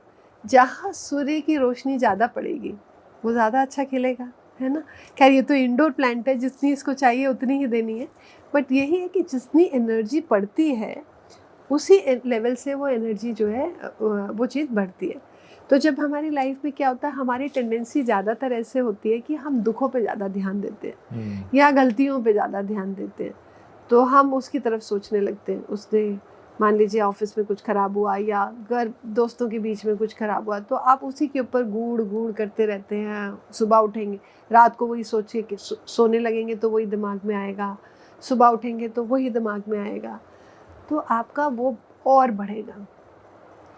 जहाँ सूर्य की रोशनी ज़्यादा पड़ेगी वो ज़्यादा अच्छा खिलेगा, है ना। खैर ये तो इंडोर प्लांट है, जितनी इसको चाहिए उतनी ही देनी है, बट यही है कि जितनी एनर्जी पड़ती है उसी लेवल से वो एनर्जी जो है वो चीज़ बढ़ती है। तो जब हमारी लाइफ में क्या होता है, हमारी टेंडेंसी ज़्यादातर ऐसे होती है कि हम दुखों पे ज़्यादा ध्यान देते हैं या गलतियों पे ज़्यादा ध्यान देते हैं, तो हम उसकी तरफ सोचने लगते हैं। उसने मान लीजिए ऑफिस में कुछ ख़राब हुआ या घर दोस्तों के बीच में कुछ ख़राब हुआ, तो आप उसी के ऊपर गूढ़ करते रहते हैं। सुबह उठेंगे, रात को वही सोचिए कि सोने लगेंगे तो वही दिमाग में आएगा, सुबह उठेंगे तो वही दिमाग में आएगा, तो आपका वो और बढ़ेगा,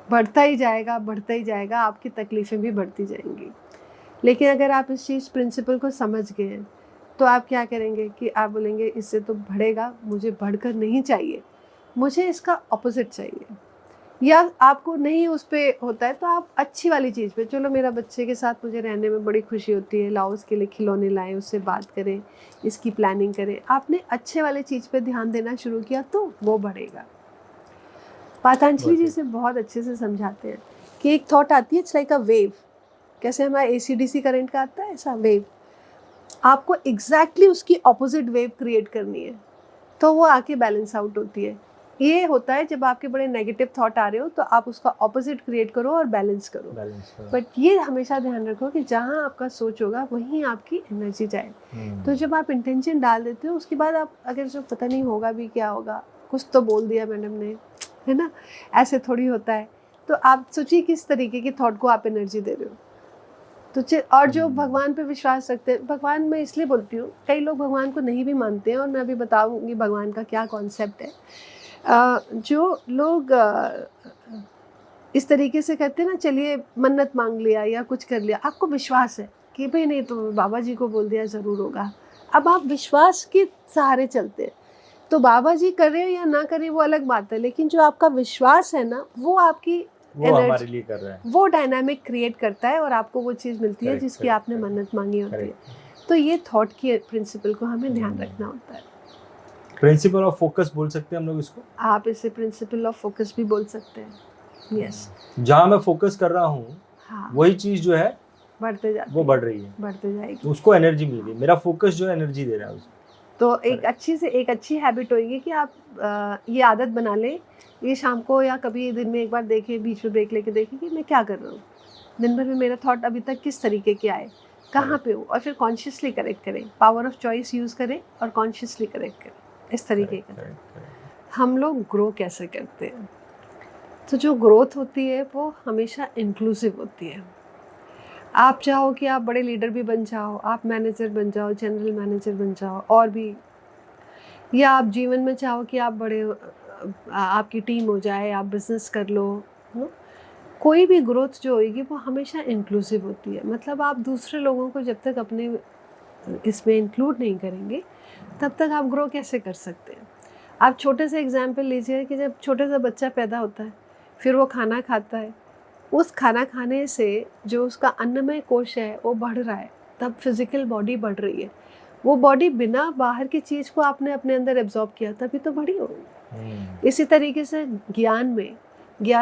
बढ़ता ही जाएगा, आपकी तकलीफ़ें भी बढ़ती जाएंगी। लेकिन अगर आप इस चीज़ प्रिंसिपल को समझ गए हैं तो आप क्या करेंगे कि आप बोलेंगे इससे तो बढ़ेगा, मुझे बढ़कर नहीं चाहिए, मुझे इसका ऑपोजिट चाहिए। या आपको नहीं उस पर होता है तो आप अच्छी वाली चीज़ पे, चलो मेरा बच्चे के साथ मुझे रहने में बड़ी खुशी होती है, लाओ उसके लिए खिलौने लाएं, उससे बात करें, इसकी प्लानिंग करें। आपने अच्छे वाले चीज़ पे ध्यान देना शुरू किया तो वो बढ़ेगा। पतंजलि जी से बहुत अच्छे से समझाते हैं कि एक थॉट आती है, इट्स लाइक अ वेव। कैसे हमारा AC/DC करंट का आता है, ऐसा वेव आपको एग्जैक्टली उसकी ऑपोजिट वेव क्रिएट करनी है तो वो आके बैलेंस आउट होती है। ये होता है जब आपके बड़े नेगेटिव थॉट आ रहे हो तो आप उसका ऑपोजिट क्रिएट करो और बैलेंस करो। बट ये हमेशा ध्यान रखो कि जहाँ आपका सोच होगा वहीं आपकी एनर्जी जाए। तो जब आप इंटेंशन डाल देते हो उसके बाद आप अगर जो पता नहीं होगा भी क्या होगा, कुछ तो बोल दिया मैडम ने, है ना, ऐसे थोड़ी होता है। तो आप सोचिए किस तरीके की थॉट को आप एनर्जी दे रहे हो। तो और जो भगवान पे विश्वास रखते हैं, भगवान मैं इसलिए बोलती हूँ, कई लोग भगवान को नहीं भी मानते हैं और मैं अभी बताऊँगी भगवान का क्या कॉन्सेप्ट है। जो लोग इस तरीके से कहते हैं ना, चलिए मन्नत मांग लिया या कुछ कर लिया, आपको विश्वास है कि भाई नहीं तो बाबा जी को बोल दिया ज़रूर होगा, अब आप विश्वास के सहारे चलते हैं। तो बाबा जी कर रहे हो या ना करें वो अलग बात है, लेकिन जो आपका विश्वास है ना वो आपकी वो हमारे लिए कर रहा है। वो डायनामिक क्रिएट करता है और आपको वो चीज़ मिलती है Correct, जिसकी correct, आपने correct. मन्नत मांगी होती है। Correct. तो ये थॉट की प्रिंसिपल को हमें ध्यान Hmm. रखना होता है। प्रिंसिपल ऑफ फोकस बोल सकते हैं हम लोग इसको। आप इसे प्रिंसिपल ऑफ फोकस भी बोल सकते हैं। यस, जहाँ मैं फोकस कर रहा हूँ हाँ, वही चीज जो है बढ़ते जाती वो है, बढ़ रही है, बढ़ते जाएगी। तो उसको एनर्जी मिल रही है। मेरा फोकस जो है एनर्जी दे रहा है उसको। तो एक Correct. एक अच्छी हैबिट होगी कि आप ये आदत बना लें, ये शाम को या कभी दिन में एक बार देखें, बीच में ब्रेक लेके देखें कि मैं क्या कर रहा हूँ, दिन भर में मेरा थॉट अभी तक किस तरीके के आए, कहाँ पे हूँ, और फिर कॉन्शियसली करेक्ट करें, पावर ऑफ चॉइस यूज़ करें और कॉन्शियसली करेक्ट करें, इस तरीके का। हम लोग ग्रो कैसे करते हैं? तो जो ग्रोथ होती है वो हमेशा इंक्लूसिव होती है। आप चाहो कि आप बड़े लीडर भी बन जाओ, आप मैनेजर बन जाओ, जनरल मैनेजर बन जाओ, और भी, या आप जीवन में चाहो कि आप बड़े आपकी टीम हो जाए, आप बिजनेस कर लो, नो, कोई भी ग्रोथ जो होगी वो हमेशा इंक्लूसिव होती है। मतलब आप दूसरे लोगों को जब तक अपने इसमें इंक्लूड नहीं करेंगे तब तक आप ग्रो कैसे कर सकते हैं? आप छोटे से एग्जाम्पल लीजिए कि जब छोटे सा बच्चा पैदा होता है, फिर वो खाना खाता है, उस खाना खाने से जो उसका अन्नमय कोश है वो बढ़ रहा है, तब फिजिकल बॉडी बढ़ रही है। वो बॉडी बिना बाहर की चीज़ को आपने अपने अंदर एब्जॉर्ब किया तभी तो बड़ी होगी। इसी तरीके से ज्ञान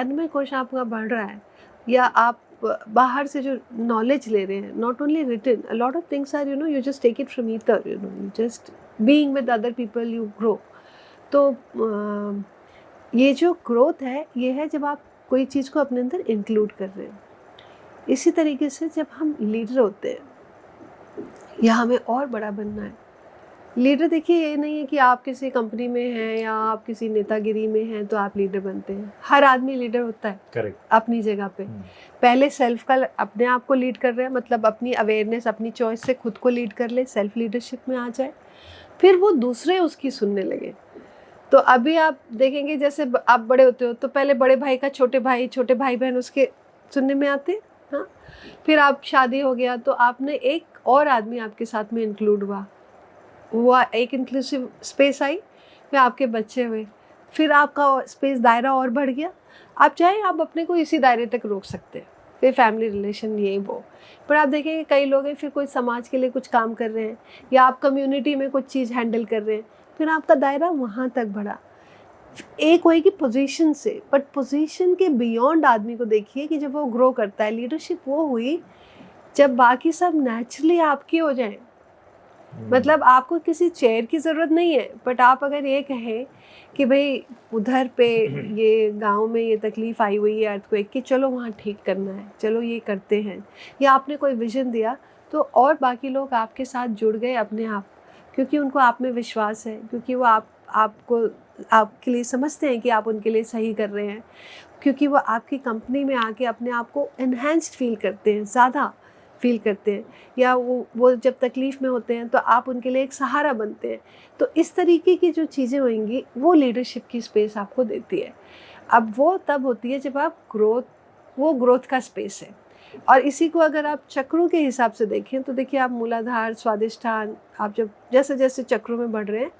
में कोश आपका बढ़ रहा है, या आप बाहर से जो नॉलेज ले रहे हैं, not only written, a lot of things are you just take it from ether, you just being with other people you grow. तो ये जो ग्रोथ है ये है जब आप कोई चीज़ को अपने अंदर इंक्लूड कर रहे हैं। इसी तरीके से जब हम लीडर होते हैं या हमें और बड़ा बनना है, लीडर देखिए ये नहीं है कि आप किसी कंपनी में हैं या आप किसी नेतागिरी में हैं तो आप लीडर बनते हैं। हर आदमी लीडर होता है करेक्ट अपनी जगह पे। पहले सेल्फ का, अपने आप को लीड कर रहे हैं, मतलब अपनी अवेयरनेस, अपनी चॉइस से खुद को लीड कर ले, सेल्फ लीडरशिप में आ जाए, फिर वो दूसरे उसकी सुनने लगे। तो अभी आप देखेंगे जैसे आप बड़े होते हो तो पहले बड़े भाई का छोटे भाई बहन उसके सुनने में आते, हाँ, फिर आप शादी हो गया तो आपने एक और आदमी आपके साथ में इंक्लूड हुआ, एक इंक्लूसिव स्पेस आई, फिर आपके बच्चे हुए, फिर आपका स्पेस दायरा और बढ़ गया। आप चाहे आप अपने को इसी दायरे तक रोक सकते हैं, फिर फैमिली रिलेशन ये वो, पर आप देखेंगे कई लोग हैं फिर कोई समाज के लिए कुछ काम कर रहे हैं या आप कम्युनिटी में कुछ चीज़ हैंडल कर रहे हैं, फिर आपका दायरा वहाँ तक बढ़ा। एक होएगी पोजीशन से, बट पोजीशन के बियॉन्ड आदमी को देखिए कि जब वो ग्रो करता है। लीडरशिप वो हुई जब बाकी सब नेचुरली आपकी हो जाए, मतलब आपको किसी चेयर की ज़रूरत नहीं है, बट आप अगर ये कहें कि भाई उधर पे ये गांव में ये तकलीफ़ आई हुई है अर्थक्वेक की, चलो वहाँ ठीक करना है, चलो ये करते हैं, या आपने कोई विजन दिया तो और बाकी लोग आपके साथ जुड़ गए अपने आप, क्योंकि उनको आप में विश्वास है, क्योंकि वो आपको आपके लिए समझते हैं कि आप उनके लिए सही कर रहे हैं, क्योंकि वो आपकी कंपनी में आके अपने आप को एनहेंस्ड फील करते हैं, ज़्यादा फील करते हैं, या वो जब तकलीफ़ में होते हैं तो आप उनके लिए एक सहारा बनते हैं। तो इस तरीके की जो चीज़ें होंगी वो लीडरशिप की स्पेस आपको देती है। अब वो तब होती है जब आप वो ग्रोथ का स्पेस है। और इसी को अगर आप चक्रों के हिसाब से देखें तो देखिए, आप मूलाधार, स्वादिष्ठान, आप जब जैसे जैसे चक्रों में बढ़ रहे हैं,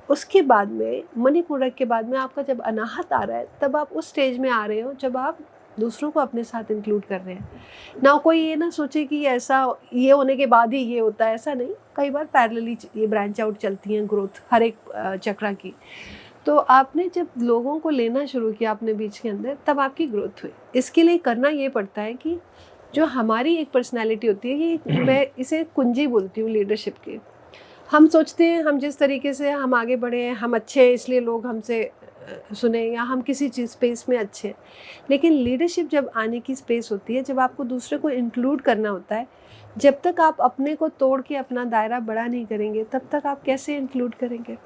उसके बाद में मणिपूरक के बाद में आपका जब अनाहत आ रहा है, तब आप उस स्टेज में आ रहे हो जब आप दूसरों को अपने साथ इंक्लूड कर रहे हैं। ना कोई ये ना सोचे कि ऐसा ये होने के बाद ही ये होता है, ऐसा नहीं। कई बार पैरेलली ये ब्रांच आउट चलती हैं ग्रोथ हर एक चक्रा की। तो आपने जब लोगों को लेना शुरू किया अपने बीच के अंदर, तब आपकी ग्रोथ हुई। इसके लिए करना ये पड़ता है कि जो हमारी एक पर्सनैलिटी होती है कि मैं इसे कुंजी बोलती हूँ लीडरशिप की। हम सोचते हैं हम जिस तरीके से हम आगे बढ़े हैं, हम अच्छे हैं इसलिए लोग हमसे सुने, या हम किसी चीज़ स्पेस में अच्छे हैं। लेकिन लीडरशिप जब आने की स्पेस होती है, जब आपको दूसरे को इंक्लूड करना होता है, जब तक आप अपने को तोड़ के अपना दायरा बड़ा नहीं करेंगे तब तक आप कैसे इंक्लूड करेंगे।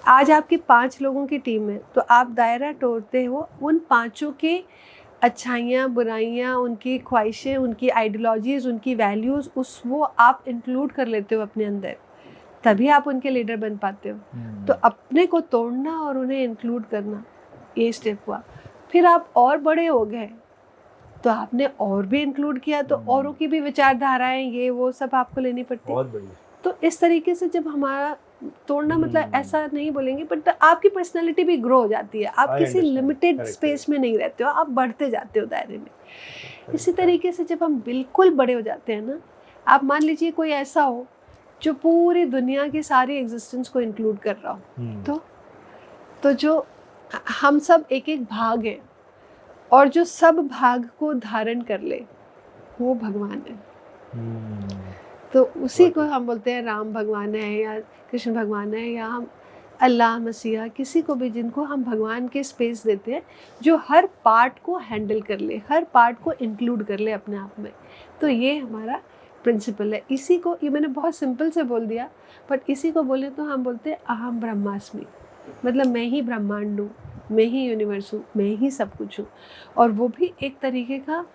आज आपकी 5 लोगों की टीम है तो आप दायरा तोड़ते हो उन 5 के अच्छाइयाँ, बुराइयाँ, उनकी ख्वाहिशें, उनकी आइडियोलॉजीज़, उनकी वैल्यूज़, वो आप इंक्लूड कर लेते हो अपने अंदर, तभी आप उनके लीडर बन पाते हो। तो अपने को तोड़ना और उन्हें इंक्लूड करना, ये स्टेप हुआ। फिर आप और बड़े हो गए तो आपने और भी इंक्लूड किया, तो औरों की भी विचारधाराएं ये वो सब आपको लेनी पड़ती है। बहुत बढ़िया। तो इस तरीके से जब हमारा तोड़ना मतलब ऐसा नहीं बोलेंगे, बट आपकी पर्सनैलिटी भी ग्रो हो जाती है। आप I किसी understand. लिमिटेड Correct, स्पेस में नहीं रहते हो, आप बढ़ते जाते हो दायरे में। इसी तरीके से जब हम बिल्कुल बड़े हो जाते हैं ना, आप मान लीजिए कोई ऐसा हो जो पूरी दुनिया की सारी एग्जिस्टेंस को इंक्लूड कर रहा हो, तो जो हम सब एक एक भाग है, और जो सब भाग को धारण कर ले वो भगवान है। तो उसी को हम बोलते हैं राम भगवान है या कृष्ण भगवान है या हम अल्लाह मसीहा, किसी को भी जिनको हम भगवान के स्पेस देते हैं, जो हर पार्ट को हैंडल कर ले, हर पार्ट को इंक्लूड कर ले अपने आप में। तो ये हमारा प्रिंसिपल है। इसी को, ये मैंने बहुत सिंपल से बोल दिया, बट इसी को बोले तो हम बोलते हैं अहम ब्रह्मास्मि, मतलब मैं ही ब्रह्मांड हूँ, मैं ही यूनिवर्स हूँ, मैं ही सब कुछ हूँ। और वो भी एक तरीके का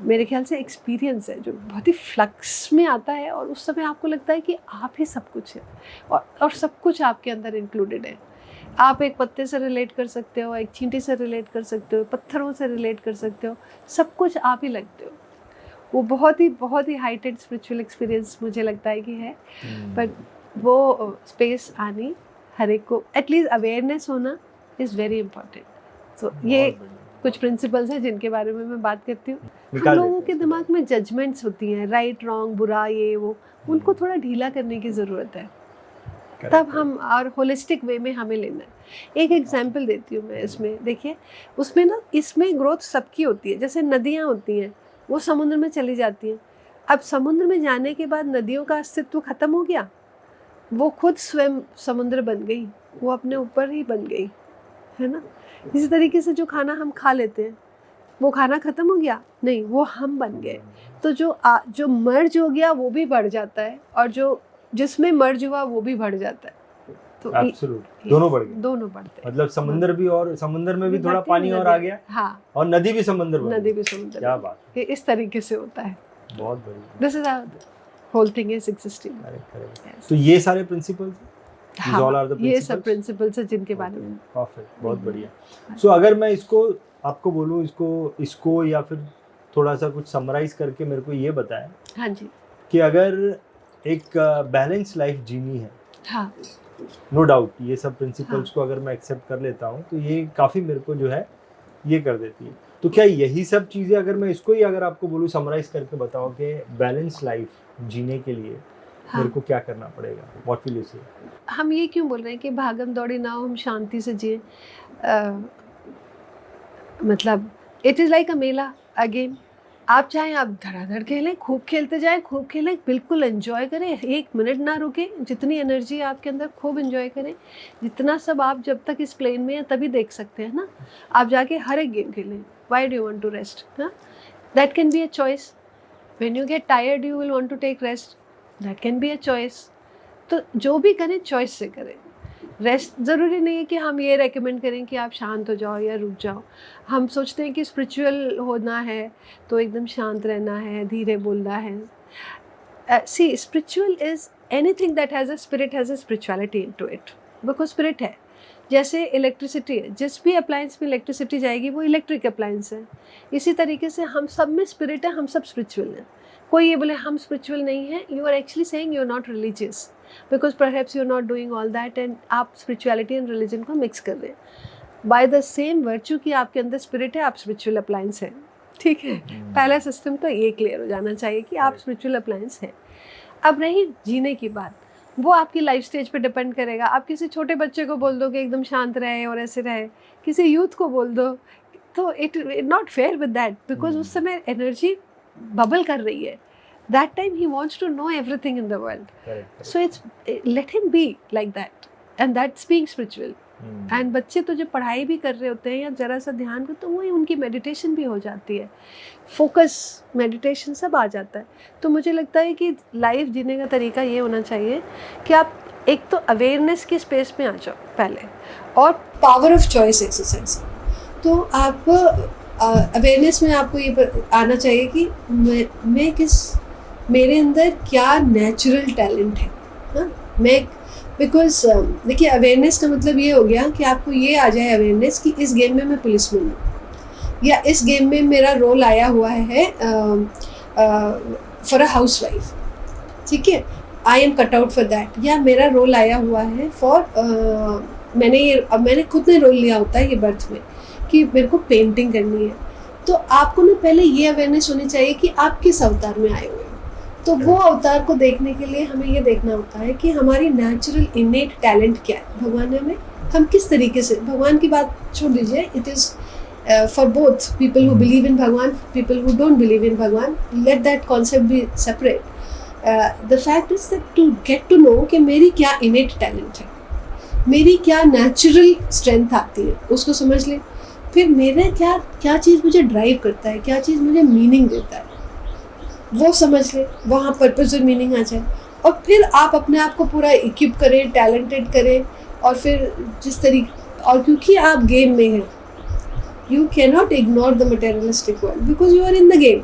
मेरे ख्याल से एक्सपीरियंस है जो बहुत ही फ्लक्स में आता है, और उस समय आपको लगता है कि आप ही सब कुछ है, और सब कुछ आपके अंदर इंक्लूडेड है। आप एक पत्ते से रिलेट कर सकते हो, एक चींटी से रिलेट कर सकते हो, पत्थरों से रिलेट कर सकते हो, सब कुछ आप ही लगते हो। वो बहुत ही हाइटेड स्पिरिचुअल एक्सपीरियंस मुझे लगता है कि है। बट वो स्पेस आनी हर एक को, एटलीस्ट अवेयरनेस होना इज़ वेरी इम्पॉर्टेंट। तो ये कुछ प्रिंसिपल्स हैं जिनके बारे में मैं बात करती हूँ। हम लोगों के दिमाग में जजमेंट्स होती हैं, राइट रॉन्ग बुरा ये वो, उनको थोड़ा ढीला करने की ज़रूरत है, तब हम और होलिस्टिक वे में हमें लेना है। एक एग्जांपल देती हूँ मैं इसमें, देखिए उसमें ना, इसमें ग्रोथ सबकी होती है। जैसे नदियाँ होती हैं, वो समुद्र में चली जाती हैं। अब समुद्र में जाने के बाद नदियों का अस्तित्व ख़त्म हो गया, वो खुद स्वयं समुद्र बन गई, वो अपने ऊपर ही बन गई, है ना। इसी तरीके से जो खाना हम खा लेते हैं, वो खाना ख़त्म हो गया नहीं, वो हम बन गए। तो जो मर्ज हो गया वो भी बढ़ जाता है, और जो जिसमें मर्ज हुआ वो भी बढ़ जाता है। तो एब्सोल्युट दोनों बढ़ गए, दोनों बढ़ते हैं। मतलब समुद्र भी, और समुद्र में भी थोड़ा पानी और आ गया, हाँ, और नदी भी समुद्र बन नदी गई। भी समुद्र। क्या बात है, ये इस तरीके से होता है। बहुत बढ़िया, this is how whole thing is existing. तो ये सारे प्रिंसिपल्स, हाँ, ऑल आर द ये सब प्रिंसिपल्स हैं जिनके बारे में। परफेक्ट, बहुत बढ़िया। सो अगर मैं इसको आपको बोलूँ, इसको या फिर थोड़ा सा कुछ समराइज करके मेरे को ये बताएं, हाँ जी, कि अगर एक बैलेंस लाइफ जीनी है, हाँ, नो डाउट ये सब प्रिंसिपल्स को अगर मैं एक्सेप्ट कर लेता हूँ तो ये काफ़ी मेरे को जो है ये कर देती है। तो क्या यही सब चीज़ें, अगर मैं इसको ही अगर आपको बोलूँ समराइज करके बताओ कि बैलेंस लाइफ जीने के लिए मेरे को क्या करना पड़ेगा, व्हाट विल यू से? हम ये क्यों बोल रहे हैं कि भागम दौड़ी ना हो, हम शांति से जिए। मतलब it is like a Mela again. आप चाहें आप धड़ाधड़ खेलें, खूब खेलते जाएं, खूब खेलें, बिल्कुल एंजॉय करें, एक मिनट ना रुकें, जितनी एनर्जी है आपके अंदर खूब एंजॉय करें। जितना सब आप जब तक इस प्लेन में हैं तभी देख सकते हैं ना। आप जाके हर एक गेम खेलें। Why do you want to rest? That can be a choice. When you get tired you will want to take rest, that can be a choice. तो जो भी करें चॉइस से करें। रेस्ट ज़रूरी नहीं है कि हम ये रेकमेंड करें कि आप शांत हो जाओ या रुक जाओ। हम सोचते हैं कि स्पिरिचुअल होना है तो एकदम शांत रहना है, धीरे बोलना है। See, spiritual is anything that has a spirit, has a spirituality into it, because spirit है। जैसे इलेक्ट्रिसिटी है, जिस भी अप्लायंस में इलेक्ट्रिसिटी जाएगी वो इलेक्ट्रिक अप्लायंस है। इसी तरीके से हम सब में स्पिरिट है, हम सब स्पिरिचुअल हैं। कोई ये बोले हम स्पिरिचुअल नहीं है, you are actually saying you are not religious, because perhaps you are not doing all that, and आप स्पिरिचुअलिटी एंड रिलीजन को मिक्स कर रहे हैं। बाय द सेम वर्च्यू कि आपके अंदर स्पिरिट है, आप स्पिरिचुअल अप्लायंस हैं। ठीक है, पहला सिस्टम तो ये क्लियर हो जाना चाहिए कि आप स्पिरिचुअल अप्लायंस हैं। अब रही जीने की बात, वो आपकी लाइफ स्टेज पे डिपेंड करेगा। आप किसी छोटे बच्चे को बोल दो कि एकदम शांत रहे और ऐसे रहे, किसी यूथ को बोल दो, तो it not fair with that, because उस समय एनर्जी बबल कर रही है। That time he wants to know everything in the world. Correct. So let him be like that, and that's being spiritual. And बच्चे तो जब पढ़ाई भी कर रहे होते हैं या जरा सा ध्यान को, तो वही उनकी मेडिटेशन भी हो जाती है, फोकस, मेडिटेशन सब आ जाता है। तो मुझे लगता है कि लाइफ जीने का तरीका ये होना चाहिए कि आप एक तो अवेयरनेस की स्पेस में आ जाओ पहले, और पावर ऑफ चॉइस एक्सरसाइज। तो आप अवेयरनेस में आपको ये आना चाहिए कि मैं मेरे अंदर क्या नेचुरल टैलेंट है, हाँ मैं, बिकॉज देखिए अवेयरनेस का मतलब ये हो गया कि आपको ये आ जाए अवेयरनेस कि इस गेम में मैं पुलिसमैन हूँ, या इस गेम में मेरा रोल आया हुआ है फॉर अ हाउसवाइफ। ठीक है, I am cut out for that, या मेरा रोल आया हुआ है फॉर मैंने खुद ने रोल लिया होता है ये बर्थ में कि मेरे को पेंटिंग करनी है। तो आपको ना पहले ये अवेयरनेस होनी चाहिए कि आप किस अवतार में आए हुए हैं। तो वो अवतार को देखने के लिए हमें ये देखना होता है कि हमारी नेचुरल इनेट टैलेंट क्या है भगवान ने हमें, हम किस तरीके से, भगवान की बात छोड़ दीजिए, it is for both people who believe in Bhagwan, people who don't believe in Bhagwan, let that concept be separate. The fact is that to get to know कि मेरी क्या innate talent है, मेरी क्या natural strength आती है, उसको समझ ले। फिर मेरा क्या चीज़ मुझे ड्राइव करता है, क्या चीज़ मुझे मीनिंग देता है, वो समझ ले, वहाँ पर्पस और मीनिंग आ जाए। और फिर आप अपने आप को पूरा इक्विप करें, टैलेंटेड करें, और फिर जिस तरीके, और क्योंकि आप गेम में हैं, you cannot ignore the materialistic world because you are in the game.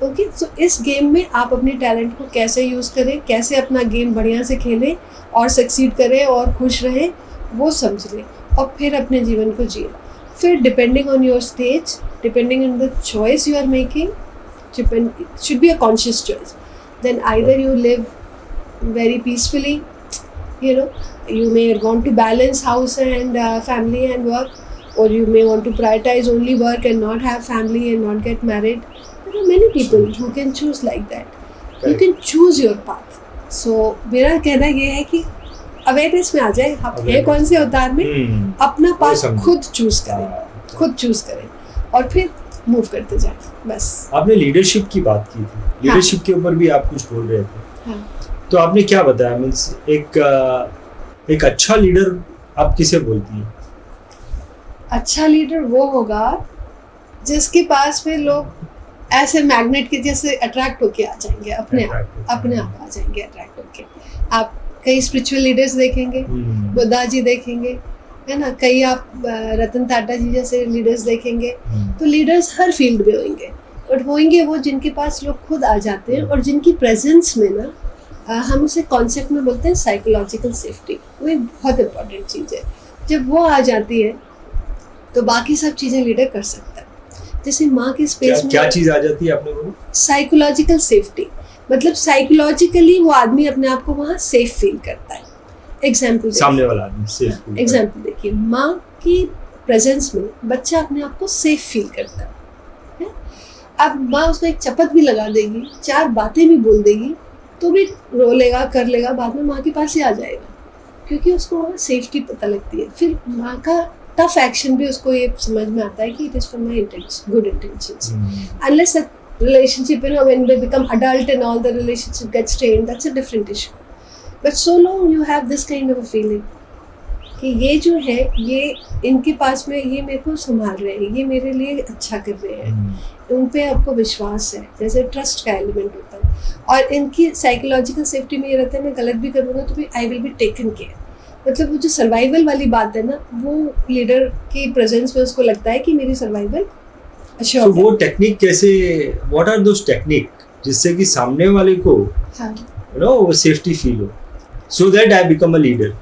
Okay, so इस गेम में आप अपने टैलेंट को कैसे यूज़ करें, कैसे अपना गेम बढ़िया से खेलें और सक्सीड करें और खुश रहें, वो समझ लें और फिर अपने जीवन को जिए। फिर depending on your stage, depending on the choice you are making, should be a conscious choice. Then either you live very peacefully, you may want to balance house and family and work, or you may want to prioritize only work and not have family and not get married. There are many people who can choose like that. You can choose your path. So मेरा कहना ये है कि awareness में आ जाए, आप है कौन से अवतार में, अपना पाथ खुद चूज करें और फिर मूव करते जाए, बस। आपने लीडरशिप की बात की थी, लीडरशिप के ऊपर भी आप कुछ बोल रहे थे। हाँ। तो आपने क्या बताया, मीन्स एक अच्छा लीडर आप किसे बोलती हैं? अच्छा लीडर वो होगा जिसके पास में लोग ऐसे मैग्नेट के जैसे अट्रैक्ट होके आ जाएंगे, अपने आप आ जाएंगे अट्रैक्ट होके। आप कई स्पिरिचुअल लीडर्स देखेंगे, बुद्धा जी देखेंगे, है ना, कई आप रतन टाटा जी जैसे लीडर्स देखेंगे। तो लीडर्स हर फील्ड में होंगे, और होंगे वो जिनके पास लोग खुद आ जाते हैं और जिनकी प्रेजेंस में ना हम उसे कॉन्सेप्ट में बोलते हैं साइकोलॉजिकल सेफ्टी। वो एक बहुत इंपॉर्टेंट चीज़ है। जब वो आ जाती है तो बाकी सब चीज़ें लीडर कर सकता है। जैसे माँ के स्पेस में क्या चीज़ आ जाती है आपने बोला? साइकोलॉजिकल सेफ्टी, मतलब साइकोलॉजिकली वो आदमी अपने आप को वहाँ सेफ फील करता है। एग्जाम्पल, सामने वाला आदमी सेफ। एग्जाम्पल देखिए, माँ की प्रेजेंस में बच्चा अपने आप को सेफ फील करता है। अब माँ उसको एक चपत भी लगा देगी, 4 बातें भी बोल देगी, तो भी रो लेगा, कर लेगा, बाद में माँ के पास ही आ जाएगा, क्योंकि उसको वहाँ सेफ्टी पता लगती है। फिर माँ का टफ एक्शन भी उसको ये समझ में आता है कि it is for my intention, good intentions. Unless that relationship, when they become adult and all, the relationship gets strained, that's a different issue. But so long you have this kind of a feeling कि ये जो है, ये इनके पास में, ये मेरे को संभाल रहे हैं, ये मेरे लिए अच्छा कर रहे हैं, उन पे आपको विश्वास है, जैसे ट्रस्ट का एलिमेंट होता है। और इनकी साइकोलॉजिकल सेफ्टी में ये रहता है, मैं गलत भी करूँगा तो भी I will be taken care. मतलब वो जो सर्वाइवल वाली बात है ना, वो लीडर की प्रेजेंस में उसको लगता है कि मेरी सर्वाइवल तो वो टेक्निक कैसे, व्हाट आर दोस टेक्निक जिससे कि सामने वाले को वो सेफ्टी फील हो, so that I become a leader?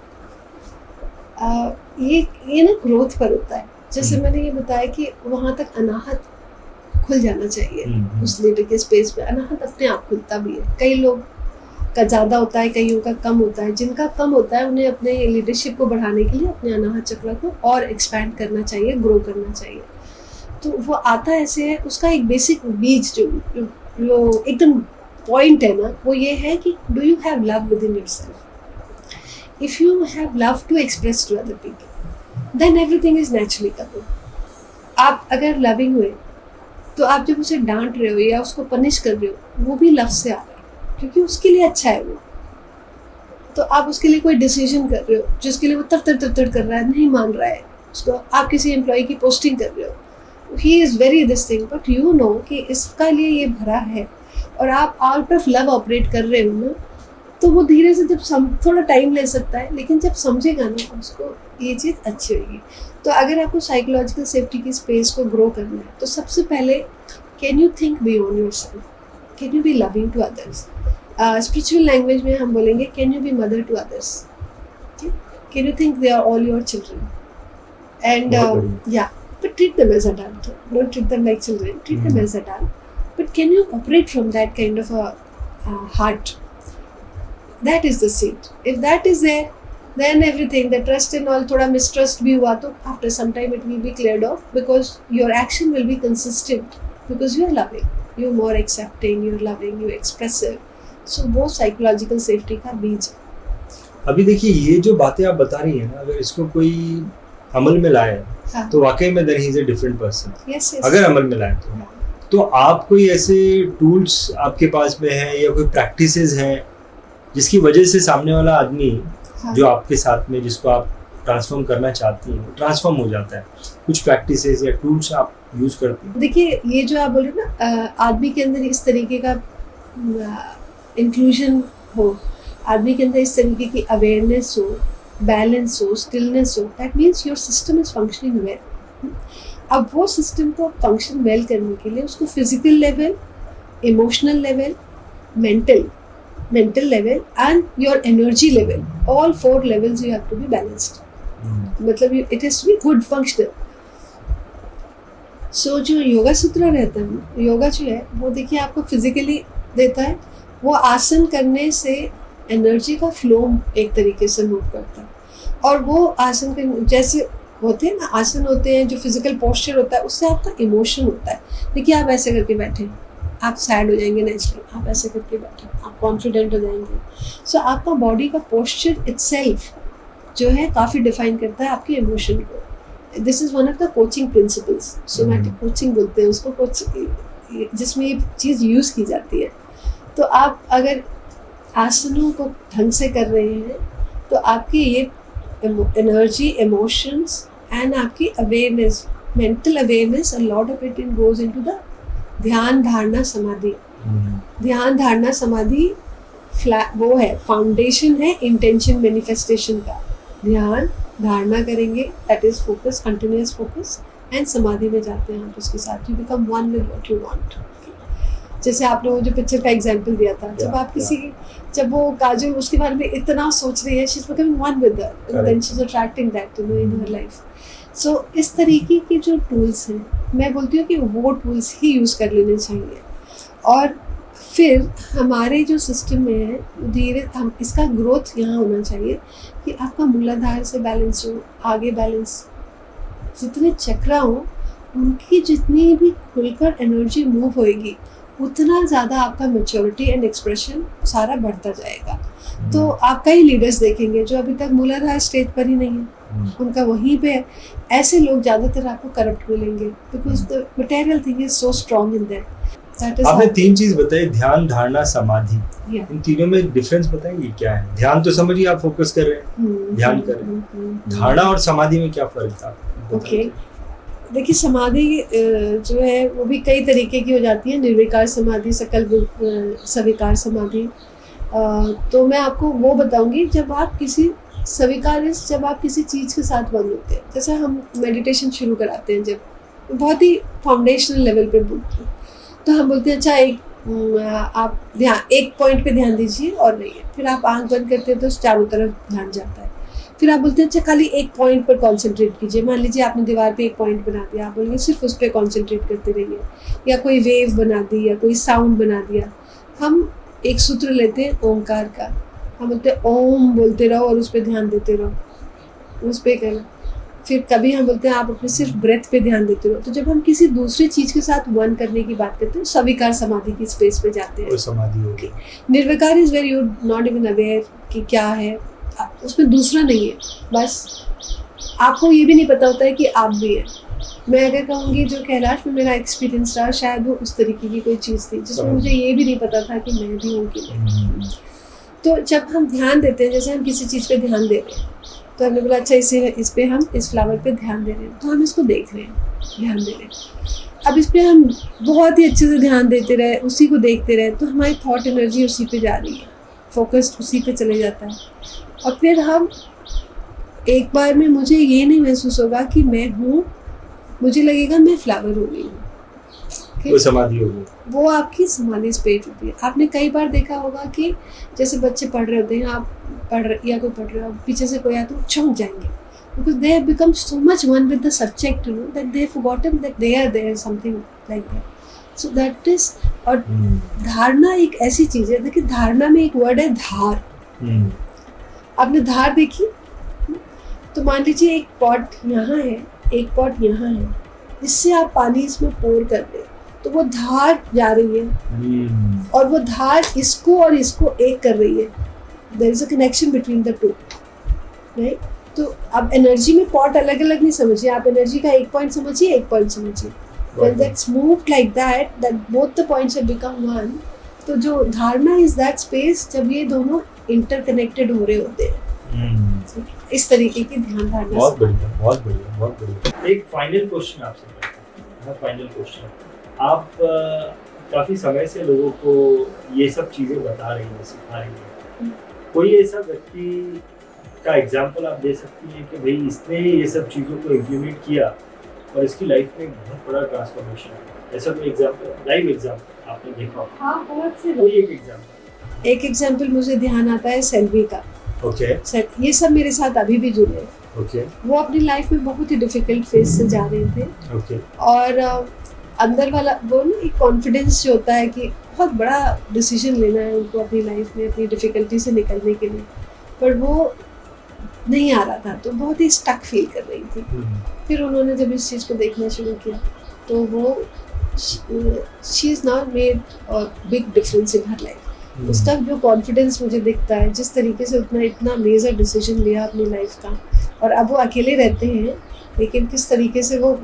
ये ना ग्रोथ पर होता है। जैसे मैंने ये बताया कि वहाँ तक अनाहत खुल जाना चाहिए उस लीडर के स्पेस में। अनाहत अपने आप खुलता भी है। कई लोग का ज़्यादा होता है, कईयों का कम होता है। जिनका कम होता है उन्हें अपने लीडरशिप को बढ़ाने के लिए अपने अनाहत चक्र को और एक्सपैंड करना चाहिए, ग्रो करना चाहिए। तो वो आता ऐसे है, उसका एक बेसिक बीज जो एकदम पॉइंट है ना, वो ये है कि do you have love within yourself. If you have love to express to other people, then everything is naturally coming. आप अगर लविंग हुए तो आप जब उसे डांट रहे हो या उसको पनिश कर रहे हो, वो भी लव से आ रहा है, क्योंकि उसके लिए अच्छा है वो। तो आप उसके लिए कोई डिसीजन कर रहे हो जिसके लिए वो तर कर रहा है, नहीं मान रहा है उसको, आप किसी एम्प्लॉय की पोस्टिंग कर रहे हो, he is very this thing, but you know कि इसका लिए ये भरा है और आप आउट ऑफ लव ऑपरेट कर रहे हो ना, तो वो धीरे से जब थोड़ा टाइम ले सकता है, लेकिन जब समझेगा ना उसको, ये चीज़ अच्छी होगी। तो अगर आपको साइकोलॉजिकल सेफ्टी की स्पेस को ग्रो करना है, तो सबसे पहले can you think beyond yourself, can you be loving to others. Spiritual language में हम बोलेंगे can you be mother to others, can you think they are all your children, and या but treat them as adult. Don't treat them like children. Treat them as adult. But can you operate from that kind of a heart? that is the seed. If that is there, then everything, the trust and all, थोड़ा mistrust भी हुआ तो after some time it will be cleared off, because your action will be consistent, because you are loving, you are more accepting, you are loving, you are expressive. So वो psychological safety का बीज है. अभी देखिए ये जो बातें आप बता रही हैं ना, अगर इसको कोई अमल में लाए हाँ. तो वाकई में then he is a different person. Yes, yes. अगर अमल में लाए तो आप कोई ऐसे टूल्स आपके पास में हैं या कोई प्रैक्टिसेस हैं जिसकी वजह से सामने वाला आदमी हाँ. जो आपके साथ में, जिसको आप ट्रांसफॉर्म करना चाहती हैं, ट्रांसफॉर्म हो जाता है? कुछ प्रैक्टिसेस या टूल्स आप यूज करती हैं? देखिए ये जो आप बोल रहे हैं ना, आदमी के अंदर इस तरीके का इंक्लूजन हो, आदमी के अंदर इस तरीके की अवेयरनेस हो, बैलेंस हो, स्टिलनेस हो, that means your system is functioning well. अब वो सिस्टम को फंक्शन वेल करने के लिए उसको physical level, emotional level, mental level and your energy level, all 4 levels you have to be balanced. मतलब it has to be good functional. So जो योगा सूत्र रहता है, योगा जो है वो देखिए आपको फिजिकली देता है, वो आसन करने से एनर्जी का फ्लो एक तरीके से मूव करता है. और वो आसन के जैसे होते हैं ना, आसन होते हैं जो फिजिकल पोस्चर होता है, उससे आपका इमोशन होता है. देखिए आप ऐसे करके बैठे, आप सैड हो जाएंगे नेचुरली, आप ऐसे करके बैठे, आप कॉन्फिडेंट हो जाएंगे. सो आपका बॉडी का पोस्चर इटसेल्फ जो है काफ़ी डिफाइन करता है आपके इमोशन को. This is one of the coaching principles, somatic coaching बोलते हैं उसको, कोच जिसमें ये चीज़ यूज़ की जाती है. तो आप अगर आसनों को ढंग से कर रहे हैं तो आपकी ये एनर्जी, इमोशंस एंड आपकी awareness, mental awareness, a lot of it goes into the ध्यान धारणा समाधि. ध्यान धारणा समाधि वो है, फाउंडेशन है इंटेंशन मैनिफेस्टेशन का. ध्यान धारणा करेंगे, that is focus, continuous focus, and समाधि में जाते हैं आप उसके साथ. You become one with what you want. जैसे आपने वो जो पिक्चर का एग्जांपल दिया था, जब आप किसी जब वो काजल उसके बारे में इतना सोच रही है, she is becoming one with that, and then she is attracting that in her life. So इस तरीके की जो टूल्स हैं, मैं बोलती हूँ कि वो टूल्स ही यूज़ कर लेने चाहिए. और फिर हमारे जो सिस्टम में है धीरे हम इसका ग्रोथ यहाँ होना चाहिए कि आपका मूलाधार से बैलेंस हो, आगे बैलेंस, जितने चक्रा हो उनकी जितनी भी खुलकर एनर्जी मूव होएगी उतना ज़्यादा आपका मैच्योरिटी एंड एक्सप्रेशन सारा बढ़ता जाएगा. तो आप कई लीडर्स देखेंगे जो अभी तक मूलाधार स्टेज पर ही नहीं है, उनका वहीं पे है. ऐसे लोग ज़्यादातर आपको करप्ट मिलेंगे, because the material thing is so strong in that. आपने 3 चीज बताई, ध्यान, धारणा, समाधि. इन तीनों में डिफरेंस बताएंगे क्या है? ध्यान तो समझिए आप फोकस कर रहे हैं, ध्यान कर रहे हैं. धारणा और समाधि में क्या फर्क था? ओके, देखिए समाधि जो है वो भी कई तरीके की हो जाती है, निर्विकार समाधि, सकल सविकार समाधि. तो मैं आपको वो बताऊंगी जब आप किसी सविकार, जब आप किसी चीज़ के साथ बंद होते हैं. जैसे हम मेडिटेशन शुरू कराते हैं, जब बहुत ही फाउंडेशनल लेवल पे बोलते हैं, तो हम बोलते हैं अच्छा आप ध्यान एक पॉइंट पे ध्यान दीजिए और नहीं है. फिर आप आंख बंद करते हैं तो चारों तरफ ध्यान जाता है. फिर आप बोलते हैं अच्छा खाली एक पॉइंट पर कॉन्सेंट्रेट कीजिए. मान लीजिए आपने दीवार पे एक पॉइंट बना दिया, आप बोलेंगे सिर्फ उस पर कॉन्सेंट्रेट करते रहिए. या कोई वेव बना दी या कोई साउंड बना दिया. हम एक सूत्र लेते हैं ओंकार का, हम बोलते हैं ओम बोलते रहो और उस पर ध्यान देते रहो, उस पर करना. फिर कभी हम बोलते हैं आप अपने सिर्फ ब्रेथ पे ध्यान देते रहो. तो जब हम किसी दूसरी चीज़ के साथ वन करने की बात करते हैं, सविकार समाधि की स्पेस पे जाते हैं. समाधि होगी. निर्विकार is where you not even aware कि क्या है, उसमें दूसरा नहीं है. बस आपको ये भी नहीं पता होता है कि आप भी हैं. मैं अगर कहूँगी जो कैलाश में मेरा एक्सपीरियंस रहा, शायद वो उस तरीके की कोई चीज़ थी जिसमें मुझे ये भी नहीं पता था कि मैं भी हूँ कि नहीं. तो जब हम ध्यान देते हैं, जैसे हम किसी चीज़ पे ध्यान दे रहे हैं, तो हमने बोला अच्छा इस पे हम इस फ्लावर पे ध्यान दे रहे हैं, तो हम इसको देख रहे हैं, ध्यान दे रहे हैं. अब इस पर हम बहुत ही अच्छे से ध्यान देते रहे, उसी को देखते रहे, तो हमारी थॉट एनर्जी उसी पे जा रही है, फोकस उसी पे चले जाता है. और फिर हम एक बार में मुझे ये नहीं महसूस होगा कि मैं हूँ, मुझे लगेगा मैं फ्लावर हो गई हूँ. वो समाधि होगी, वो आपकी समाधि स्टेट होती है. आपने कई बार देखा होगा कि जैसे बच्चे पढ़ रहे होते हैं, आप पढ़ रहे या कोई पढ़ रहे हो, पीछे से कोई आया तो चौंक जाएंगे, because they have become so much one with the subject, you know, that they have forgotten that they are there, something like that. So that is. और धारणा एक ऐसी चीज़ है, देखिए धारणा में एक वर्ड है धार. आपने धार देखी? तो मान लीजिए एक पॉट यहाँ है, एक पॉट यहाँ है, इससे आप पानी इसमें पोर कर रहे, तो वो धार जा रही है और वो धार इसको और इसको एक कर रही है. There is a connection between the two, right? तो अब एनर्जी में पॉट अलग अलग नहीं समझिए, आप एनर्जी का एक पॉइंट समझिए, एक पॉइंट समझिए. When that's moved like that both the points have become one, तो जो धारणा is that space जब ये दोनों इंटरकनेक्टेड हो रहे होते हैं. इस तरीके की ध्यान धारणा. बहुत बढ़िया, बहुत बढ़िया, बहुत बढ़िया. एक फाइनल क्वेश्चन आपसे करता हूं. फाइनल क्वेश्चन, आप काफी समय से लोगों को ये सब चीजें बता रही हैं, सिखा रही हैं. कोई ऐसा व्यक्ति का एग्जाम्पल आप दे सकती हैं कि भाई इसने ये सब चीज़ों को इम्प्लीमेंट किया और इसकी लाइफ में एक बहुत बड़ा ट्रांसफॉर्मेशन है? ऐसा कोई एग्जाम्पल, लाइव एग्जाम्पल आपने देखा? हाँ, बहुत से. कोई एक एग्जाम्पल? एक एग्जाम्पल मुझे ध्यान आता है सेल्वी का. ओके. ये सब मेरे साथ अभी भी जुड़े हैं. ओके. वो अपनी लाइफ में बहुत ही डिफिकल्ट फेज से जा रहे थे. ओके. और अंदर वाला वो ना एक कॉन्फिडेंस जो होता है कि बहुत बड़ा डिसीजन लेना है उनको अपनी लाइफ में अपनी डिफिकल्टी से निकलने के लिए, पर वो नहीं आ रहा था, तो बहुत ही स्टक फील कर रही थी. फिर उन्होंने जब इस चीज़ को देखना शुरू किया तो वो she is not made a big difference in her life. उसका जो कॉन्फिडेंस मुझे दिखता है, जिस तरीके से इतना मेजर डिसीजन लिया अपनी लाइफ का, और अब वो अकेले रहते हैं लेकिन किस तरीके से वो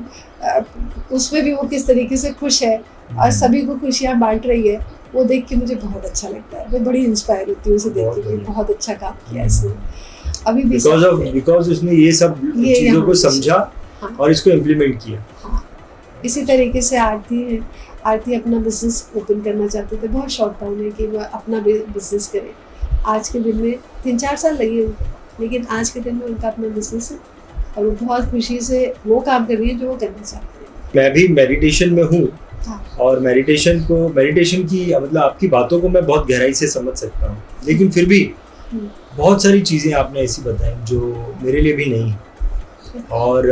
उसमें भी वो किस तरीके से खुश है और सभी को खुशियाँ बांट रही है, वो देख के मुझे बहुत अच्छा लगता है. मैं बड़ी इंस्पायर होती हूँ उसे देख के, बहुत अच्छा काम किया इसने. अभी भी बिकॉज उसने ये सब चीज़ों को समझा. हाँ. और इसको इम्प्लीमेंट किया. हाँ. इसी तरीके से आरती अपना बिजनेस ओपन करना चाहते थे. बहुत शौक था उन्हें कि वो अपना बिजनेस करें. आज के दिन में 3-4 साल लगे उनको, लेकिन आज के दिन में उनका अपना बिजनेस है और वो बहुत खुशी से वो काम कर रही है जो वो करना चाहते हैं. मैं भी मेडिटेशन में हूँ. हाँ. और मेडिटेशन की मतलब आपकी बातों को मैं बहुत गहराई से समझ सकता हूँ, लेकिन फिर भी बहुत सारी चीज़ें आपने ऐसी बताई जो मेरे लिए भी नहीं. और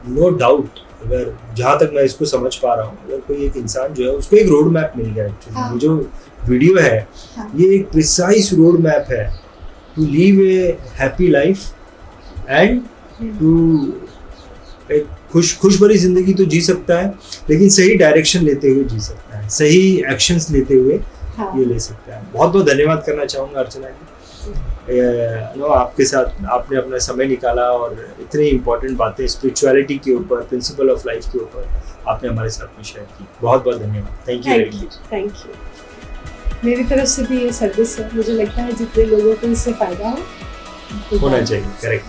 नो डाउट, अगर जहाँ तक मैं इसको समझ पा रहा हूँ, अगर कोई एक इंसान जो है उसको एक रोड मैप मिल गया. एक्चुअली हाँ. जो वीडियो है ये एक प्रिसाइज रोड मैप है to live a happy life and to एक खुश भरी जिंदगी तो जी सकता है, लेकिन सही डायरेक्शन लेते हुए जी सकता है, सही एक्शंस लेते हुए ये ले सकता है. बहुत बहुत धन्यवाद करना चाहूँगा अर्चना जी. आपके साथ आपने अपना समय निकाला और इतनी इम्पोर्टेंट बातें स्पिरिचुअलिटी के ऊपर, प्रिंसिपल ऑफ लाइफ के ऊपर आपने हमारे साथ में शेयर की. बहुत बहुत धन्यवाद. Thank you very much. Thank you. मेरी तरफ से भी ये सर्विस है. मुझे लगता है जितने लोगों को इससे फायदा होना चाहिए. करेक्ट.